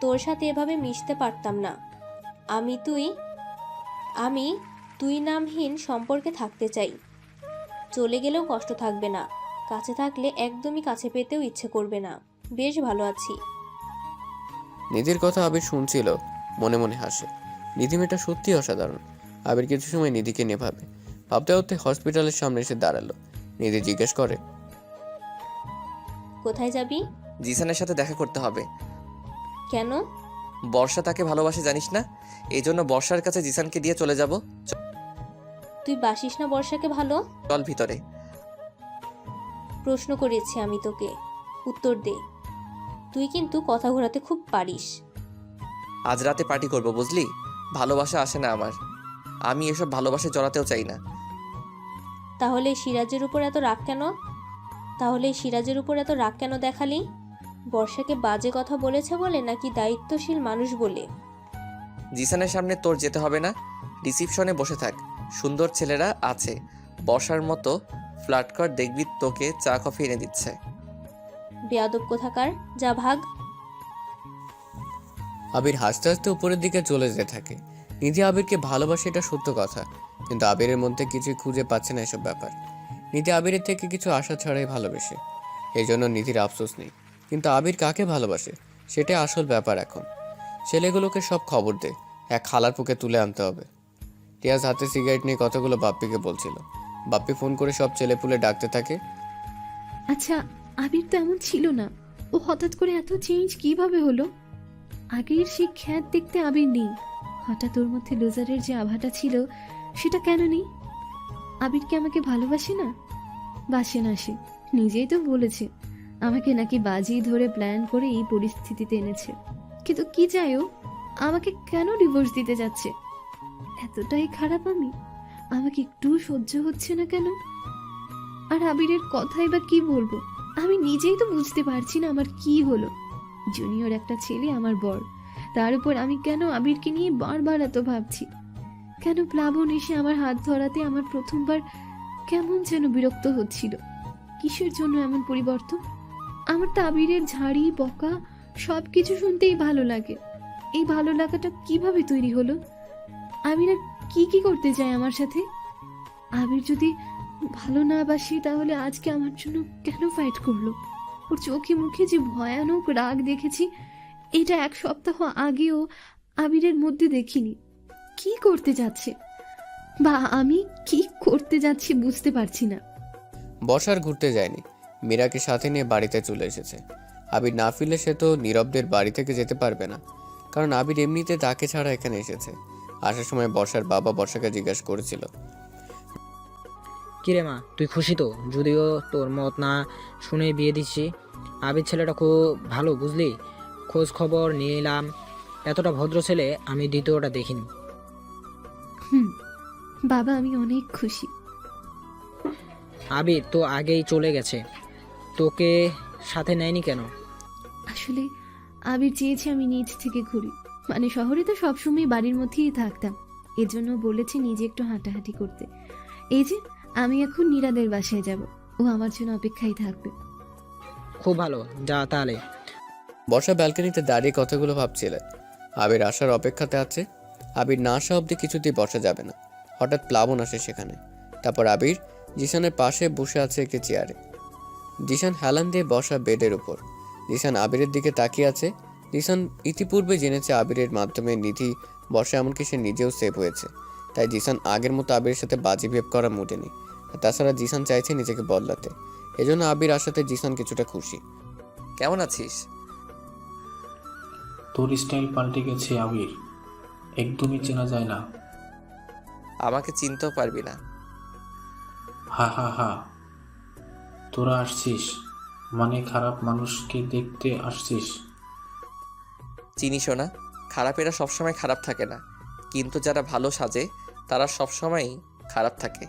তোর সাথে এভাবে মিশতে পারতাম না। আমি তুই নামহীন সম্পর্কে থাকতে চাই। চলে গেলেও কষ্ট থাকবে না, কাছে থাকলে একদমই কাছে পেতেও ইচ্ছে করবে না। বেশ ভালো আছি। নিধির কথা আবির শুনছিল, মনে মনে হাসে। নিধি মেয়েটা সত্যি অসাধারণ। আবির কিছু সময় নিধিকে নিয়ে ভাবে। ভাবতে ভাবতে হসপিটালের সামনে এসে দাঁড়ালো। নিধি জিজ্ঞেস করে, কোথায় যাবি? জিসানের সাথে দেখা করতে হবে। কেন? বর্ষা তাকে ভালোবাসে জানিস না, এই জন্য বর্ষার কাছে জিসানকে দিয়ে চলে যাব। তুই বাসিস না বর্ষাকে ভালো? চল ভিতরে। প্রশ্ন করেছি আমি তোকে, উত্তর দে। তুই কিন্তু কথা ঘোরাতে খুব পারিস। আজ রাতে পার্টি করব, বুঝলি? ভালোবাসা আসে না আমার, আমি এসব ভালোবাসা জড়াতেও চাই না। তাহলে সিরাজের উপর এত রাগ কেন দেখালি? বর্ষাকে বাজে কথা বলেছে বলে নাকি দায়িত্বশীল মানুষ বলে? জিসানের সামনে তোর যেতে হবে না, রিসিপশনে বসে থাক, সুন্দর ছেলেরা আছে। বর্ষার মতো ফ্ল্যাট কর, দেখবি তোকে চা কফি এনে দিচ্ছে। বেয়াদব কোথাকার, যা ভাগ। আবির হাসতে হাসতে উপরের দিকে চলে যেতে থাকে। নিধি আবিরকে ভালোবাসে, এটা সত্য কথা, কিন্তু আবিরের মধ্যে কিছুই খুঁজে পাচ্ছে না এসব ব্যাপার। নিধি আবিরের থেকে কিছু আশা ছাড়াই ভালোবাসে, এই জন্য নিধির আফসোস নেই। কিন্তু আবির কাকে ভালোবাসে সেটাই আসল ব্যাপার এখন। ছেলেগুলোকে সব খবর দে, এক খালার পুকে তুলে আনতে হবে। রিয়াজ হাতে সিগারেট নিয়ে কতগুলো বাপ্পিকে বলছিল। বাপ্পি ফোন করে সব ছেলেপুলে ডাকতে থাকে। আচ্ছা, আবির তো এমন ছিল না, ও হঠাৎ করে এত চেঞ্জ কিভাবে হলো? আগের সেই খ্যাত দেখতে আবির নেই, হঠাৎ ওর মধ্যে লুজারের যে আভাটা ছিল সেটা কেন নেই? আবির কি আমাকে ভালোবাসে না? বাসে না, সে নিজেই তো বলেছে আমাকে নাকি বাজি ধরে প্ল্যান করে এই পরিস্থিতিতে এনেছে। কিন্তু কি চাই ও? আমাকে কেন ডিভোর্স দিতে যাচ্ছে? এতটাই খারাপ আমি? আমাকে একটু সহ্য হচ্ছে না কেন? আর আবিরের কথাই বা কি বলবো? আমি নিজেই তো বুঝতে পারছি না আমার কি হলো। জুনিয়র একটা ছেলে আমার বর, তার উপর আমি কেন আবিরকে নিয়ে বারবার এত ভাবছি? কেন প্লাবন এসে আমার হাত ধরাতে আমার প্রথমবার কেমন যেন বিরক্ত হচ্ছিল। কিসের জন্য এমন পরিবর্তন? আমার তো আবিরের ঝাড়ি বকা সব কিছু শুনতেই ভালো লাগে। এই ভালো লাগাটা কিভাবে তৈরি হলো? আবির আর কি কি করতে চায় আমার সাথে? আবির যদি ভালো না বাসি তাহলে আজকে আমার জন্য কেন ফাইট করলো? ওর চোখে মুখে যে ভয়ানক রাগ দেখেছি, এটা এক সপ্তাহ আগেও আবিরের মধ্যে দেখিনি। কি করতে যাচ্ছে বা আমি কি করতে যাচ্ছি বুঝতে পারছি না। বর্ষার ঘুরতে যায়নি, মীরাকে সাথে নিয়ে বাড়িতে চলে এসেছে। আবির না ফিরলে সে তো নীরবদের বাড়ি থেকে যেতে পারবে না, কারণ আবির এমনিতে তাকে ছাড়া এখানে এসেছে। আসার সময় বর্ষার বাবা বর্ষাকে জিজ্ঞাসা করেছিল, কিরে মা, তুই খুশি তো? যদিও তোর মত না শুনেই বিয়ে দিচ্ছি। আবির ছেলেটা খুব ভালো, বুঝলি? খোঁজ খবর নিলাম, এতটা ভদ্র ছেলে আমি দ্বিতীয়টা দেখিনি। বাবা, আমি অনেক খুশি। আবির তো আগেই চলে গেছে, তোকে সাথে নেয়নি কেন? আসলে আবির চেয়েছে আমি নিজ থেকে ঘুরি, মানে শহরে তো সবসময় বাড়ির মধ্যেই থাকতাম, এজন্য বলেছে নিজে একটু হাঁটাহাঁটি করতে। এই যে আমি এখন নীরাদের বাসায় যাব, ও আমার জন্য অপেক্ষায় থাকবে। খুব ভালো, যা তাহলে। বর্ষা ব্যালকনিতে দাঁড়িয়ে কথাগুলো ভাবছিলেন। আবির আসার অপেক্ষাতে আছে। আবির না আসা অবধি কিছুতেই বসা যাবে না। হঠাৎ প্লাবন আসে সেখানে। তারপর আবির জিসানের পাশে বসে আছে একটি চেয়ারে। জিসান হেলান দিয়ে বসা বেডের উপর। জিসান আবিরের দিকে তাকিয়ে আছে। জিসান ইতিপূর্বে জেনেছে আবিরের মাধ্যমে নিধি বর্ষা, এমনকি সে নিজেও সেভ হয়েছে। তাই জিসান আগের মতো আবিরের সাথে বাজি ভেব করা মুডে নেই। আর তাছাড়া জিসান চাইছে নিজেকে বদলাতে, এজন্য আবির আসাতে জিসান কিছুটা খুশি। কেমন আছিস? তোর স্টাইল পাল্টে গেছে আবির, একদমই চেনা যায় না। আমাকে চিনতেও পারবি না। হা হা হা, তোরা আসছিস মানে খারাপ মানুষকে দেখতে আসছিস? চিনিসও না? খারাপেরা সবসময় খারাপ থাকে না, কিন্তু যারা ভালো সাজে তারা সবসময়ই খারাপ থাকে।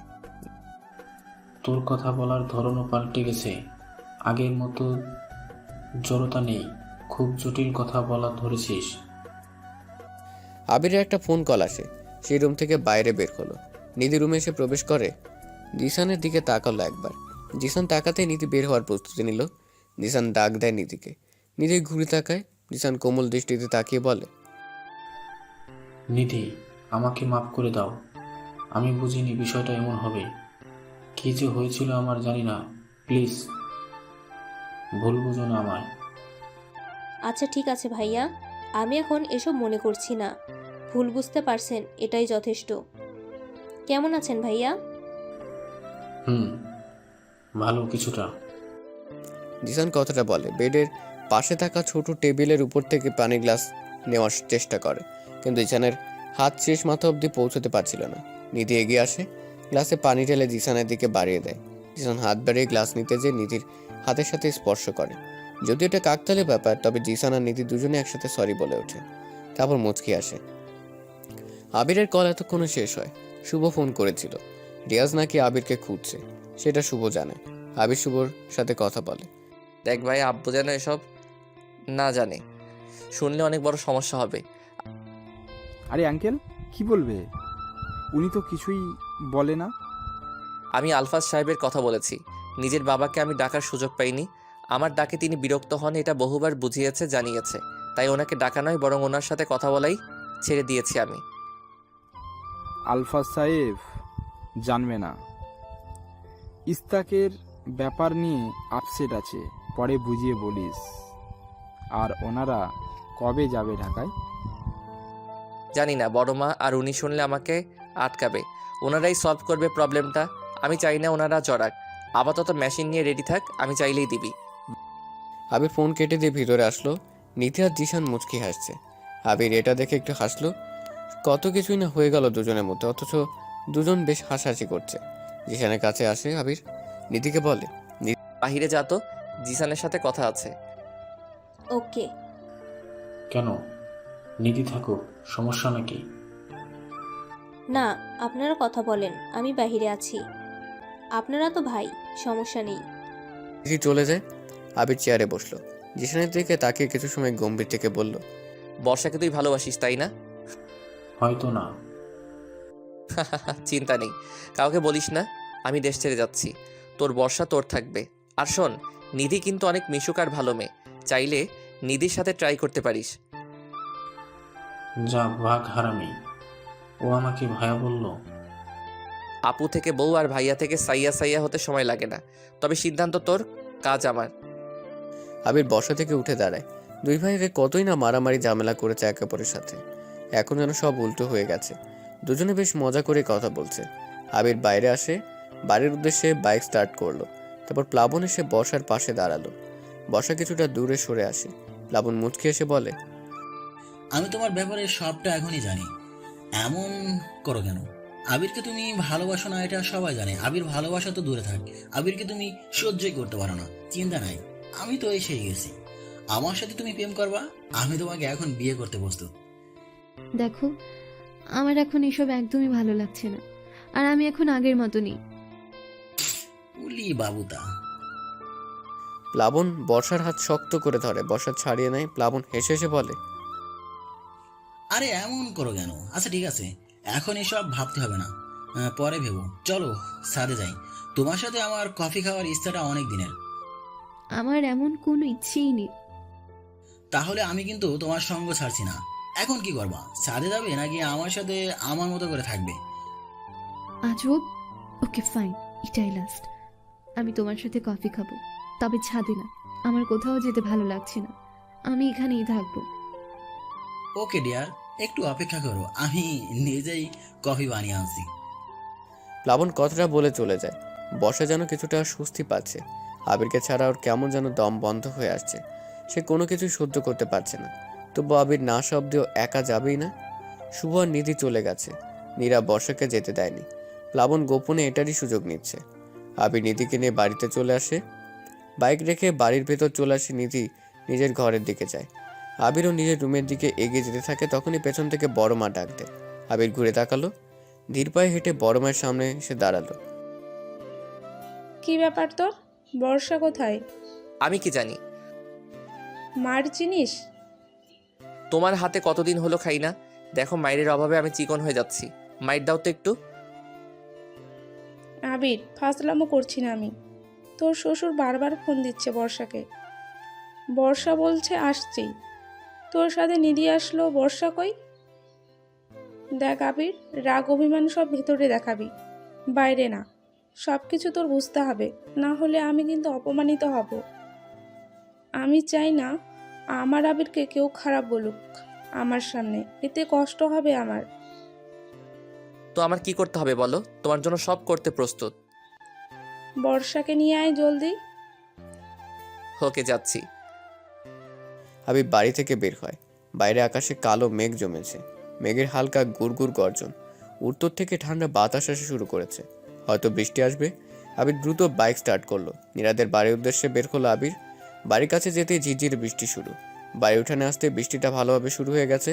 তোর কথা বলার ধরনও পাল্টে গেছে, আগের মতো জড়তা নেই, খুব জটিল কথা বলা ধরেছিস। আবিরের একটা ফোন কল আসে। সেই রুম থেকে বাইরে বের হলো। নিধি রুমে এসে প্রবেশ করে। জিসানের দিকে তাকালো একবার। জিসান তাকাতে নিধি বের হওয়ার প্রস্তুতি নিল। জিসান ডাক দেয় নিধিকে। নিধি ঘুরে তাকায়। জিসান কোমল দৃষ্টিতে তাকিয়ে বলে, নিধি, আমাকে মাফ করে দাও, আমি বুঝিনি বিষয়টা এমন হবে। কি যে হয়েছিল আমার জানি না, প্লিজ ভুল বুঝো না আমায়। আচ্ছা ঠিক আছে ভাইয়া, আমি এখন এসব মনে করছি না। ভুল বুঝতে পারছেন, এটাই যথেষ্ট। কেমন আছেন ভাইয়া? ভালো কিছুটা। জিসান কথাটা বলে বেডের পাশে থাকা ছোট টেবিলের উপর থেকে পানির গ্লাস নেওয়ার চেষ্টা করে, কিন্তু জিসানের হাত শেষ মাথা অবধি পৌঁছতে পারছিল না। নিধি এগিয়ে আসে, গ্লাসে পানি ঢেলে জিসানের দিকে বাড়িয়ে দেয়। জিসান হাত বাড়িয়ে গ্লাস নিতে যেয়ে নিধির হাতের সাথে স্পর্শ করে। যদিও এটা কাকতালীয় ব্যাপার, তবে জিসান আর নিধি দুজনে একসাথে সরি বলে ওঠে। তারপর মুচকি আসে। আবিরের কল এতক্ষণে শেষ হয়। শুভ ফোন করেছিল। রিয়াজ নাকি আবিরকে খুঁজছে, সেটা শুভ জানে। আবির শুভর সাথে কথা বলে। দেখ ভাই, আব্বু যেন এসব না জানে, শুনলে অনেক বড় সমস্যা হবে। আরে আঙ্কেল, কি বলবে? উনি তো কিছুই বলে না। আমি আলফাজ সাহেবের কথা বলেছি। নিজের বাবাকে আমি ডাকার সুযোগ পাইনি, আমার ডাকে তিনি বিরক্ত হন, এটা বহুবার বুঝিয়েছে, জানিয়েছে। তাই ওনাকে ডাকা নয়, বরং ওনার সাথে কথা বলাই ছেড়ে দিয়েছি আমি। আলফা সাহেব জানবে না, ইস্তাকের ব্যাপার নিয়ে আপসেট আছে, পরে বুঝিয়ে বলিস। আর ওনারা কবে যাবে ঢাকায়? জানি না, বড় মা আর উনি শুনলে আমাকে আটকাবে। ওনারাই সলভ করবে প্রবলেমটা। আমি চাই না ওনারা জড়াক। আপাতত মেশিন নিয়ে রেডি থাক, আমি চাইলেই দিবি। আবির ফোন কেটে দিয়ে ভিতরে আসলো। নিধি আর জিশান মুচকি হাসছে। আবির এটা দেখে একটু হাসলো। কত কিছুই না হয়ে গেল দুজনের মধ্যে, অথচ দুজন বেশ হাসাহাসি করছে। জিশানের কাছে আসে আবির, নিধিকে বলে, বাহিরে যা তো, জিসানের সাথে কথা আছে। ওকে। কেন? নিধি থাকুক, সমস্যা নাকি? না, আপনারা কথা বলেন, আমি বাইরে আছি। আপনারা তো ভাই, সমস্যা নেই। নিধি চলে যায়। আবির চেয়ারে বসলো। জিশানের দিকে তাকিয়ে কিছু সময় গম্ভীর থেকে বলল, বর্ষাকে তুই ভালোবাসিস তাই না? হয়তো না। চিন্তা নেই, কাউকে বলিস না। আমি দেশ ছেড়ে যাচ্ছি, তোর বর্ষা তোর থাকবে। আর শোন, নিধি কিন্তু অনেক মিশুক আর ভালো মেয়ে, চাইলে নিধির সাথে ট্রাই করতে পারিস। যা ভাগ হারামি, ও আমাকে ভাইয়া বলল। আপু থেকে বউ আর ভাইয়া থেকে সাইয়া সাইয়া হতে সময় লাগে না, তবে সিদ্ধান্ত তোর, কাজ আমার। আবির বসা থেকে উঠে দাঁড়ায়। দুই ভাইকে কতই না মারামারি ঝামেলা করেছে একে অপরের সাথে, এখন যেন সব উল্টো হয়ে গেছে। দুজনে বেশ মজা করে কথা বলছে। আবির বাইরে আসে, বাড়ির উদ্দেশ্যে বাইক স্টার্ট করলো। তারপর প্লাবন এসে বর্ষার পাশে দাঁড়ালো। বর্ষা কিছুটা দূরে সরে আসে। প্লাবন মুচকি এসে বলে, আমি তোমার ব্যাপারে সবটা এখনই জানি। এমন করো কেন? আবিরকে তুমি ভালোবাসো না এটা সবাই জানে। আবির ভালোবাসা তো দূরে থাক, আবিরকে তুমি সহ্যই করতে পারো না। চিন্তা নাই, আমি তো এসে গেছি। আমার সাথে তুমি প্রেম করবা, আমি তোমাকে এখন বিয়ে করতে প্রস্তুত। দেখো, আমার এখন এসব একদমই ভালো লাগছে না, আর আমি এখন আগের মতো নেই। উলি বাবুতা। প্লাবন বর্ষার হাত শক্ত করে ধরে। বর্ষা ছাড়িয়ে নেয়। প্লাবন হেসে হেসে বলে, আরে এমন করো কেন? আচ্ছা ঠিক আছে, এখন এসব ভাবতে হবে না, পরে ভেবো। চলো সাথে যাই, তোমার সাথে আমার কফি খাওয়ার ইচ্ছাটা অনেক দিনের। আমার এমন কোনো ইচ্ছেই নেই। তাহলে আমি কিন্তু তোমার সঙ্গ ছাড়ছি না। এখন কি করবা? সাথে যাবে নাকি আমার সাথে আমার মতো করে থাকবে? আজব। ওকে ফাইন, এটাই লাস্ট। আমি তোমার সাথে কফি খাবো, তবে ছাদে না। আমার কোথাও যেতে ভালো লাগছে না, আমি এখানেই থাকবো। ওকে ডিয়ার, একটু অপেক্ষা করো, আমি নিজেই কফি বানিয়ে আনছি। প্লাবন কথাটা বলে চলে যায়। বর্ষা যেন কিছুটা স্বস্তি পাচ্ছে। আবিরকে ছাড়া ওর কেমন যেন দম বন্ধ হয়ে আসছে। সে কোনো কিছু সহ্য করতে পারছে না। তবু আবির না শব্দেও একা যাবেই না। শুভ আর নিধি চলে গেছে। নীরা বর্ষাকে যেতে দেয়নি। প্লাবন গোপনে এটারই সুযোগ নিচ্ছে। আবির নিধিকে নিয়ে বাড়িতে চলে আসে। বাইক রেখে বাড়ির ভেতর চলে আসে নিধি নিজের ঘরের দিকে যায়। আবিরও নিজের রুমের দিকে এগিয়ে যেতে থাকে। তখনই পেছন থেকে বড় মা ডাক দেয়। আবির ঘুরে তাকালো। ধীর পায়ে হেঁটে বড় মায়ের সামনে এসে দাঁড়ালো। কি ব্যাপার তোর? বর্ষা কোথায়? আমি কি জানি? মার চিনিস? তোমার হাতে কতদিন হলো খাই না। দেখো, মায়ের অভাবে আমি চিকন হয়ে যাচ্ছি, মায়ের দাও তো একটু। আবির, ফাজলামো করছি না আমি। তোর শ্বশুর বারবার ফোন দিচ্ছে বর্ষাকে। বর্ষা বলছে আসছি। তোর সাথে নিধি আসলো, বর্ষা কই? দেখ আবির, রাগ অভিমান সব ভেতরে দেখাবি, বাইরে না। সব কিছু তোর বুঝতে হবে, না হলে আমি কিন্তু অপমানিত হব। আমি চাই না আমার আবিরকে কেউ খারাপ বলুক আমার সামনে, এতে কষ্ট হবে আমার। তো আমার কি করতে হবে বলো? তোমার জন্য সব করতে প্রস্তুত। বর্ষাকে নিয়ে আয় জলদি। ওকে, যাচ্ছি। আবির বাড়ি থেকে বের হয়। বাইরে আকাশে কালো মেঘ জমেছে। মেঘের হালকা গুড়গুড় গর্জন। উত্তর থেকে ঠান্ডা বাতাস আসা শুরু করেছে, হয়তো বৃষ্টি আসবে। আবির দ্রুত বাইক স্টার্ট করলো। নীরাদের বাড়ির উদ্দেশ্যে বের হলো আবির। বাড়ির কাছে যেতে ঝিরঝিরে বৃষ্টি শুরু। বাড়ি উঠানে আসতে বৃষ্টিটা ভালোভাবে শুরু হয়ে গেছে।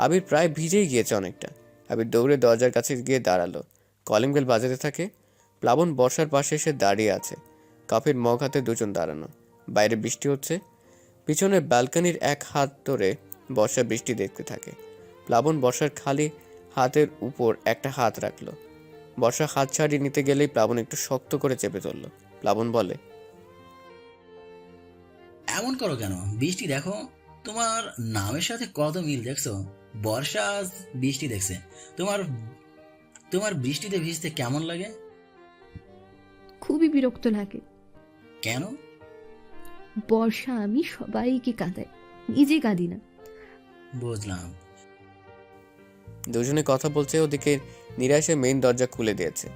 আবির প্রায় ভিজেই গিয়েছে অনেকটা। আবির দৌড়ে দরজার কাছে গিয়ে দাঁড়ালো। কলিং বেল বাজাতে থাকে। প্লাবন বর্ষার পাশে এসে দাঁড়িয়ে আছে। কাপের মগ হাতে দুজন দাঁড়ানো। বাইরে বৃষ্টি হচ্ছে। পিছনের ব্যালকনির এক হাত ধরে বর্ষা বৃষ্টি দেখতে থাকে। প্লাবন বর্ষার খালি হাতের উপর একটা হাত রাখলো। বর্ষা হাত ছাড়িয়ে নিতে গেলেই প্লাবন একটু শক্ত করে চেপে ধরল। প্লাবন বলে, এমন করো কেন? বৃষ্টি দেখো, তোমার নামের সাথে কত মিল দেখছো? বর্ষা আজ বৃষ্টি দেখছে। তোমার তোমার বৃষ্টিতে ভিজতে কেমন লাগে? খুবই বিরক্ত লাগে। কেন? বর্ষা আমি সবাইকে কাঁদাই, নিজে কাঁদি না। বুঝলাম। দুজনে কথা বলছে, ওদিকে নীরা এসে মেইন দরজা খুলে দিয়েছে।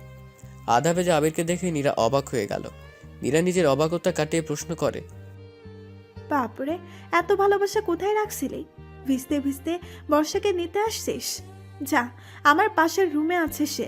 আধা ভেজে আবিরকে দেখে নীরা অবাক হয়ে গেল। নীরা নিজের অবাকতা কাটিয়ে প্রশ্ন করে, বাপরে, এত ভালোবাসা কোথায় রাখছিলি? ভিজতে ভিজতে বর্ষাকে নিতে আসছিস? যা, আমার পাশের রুমে আছে সে।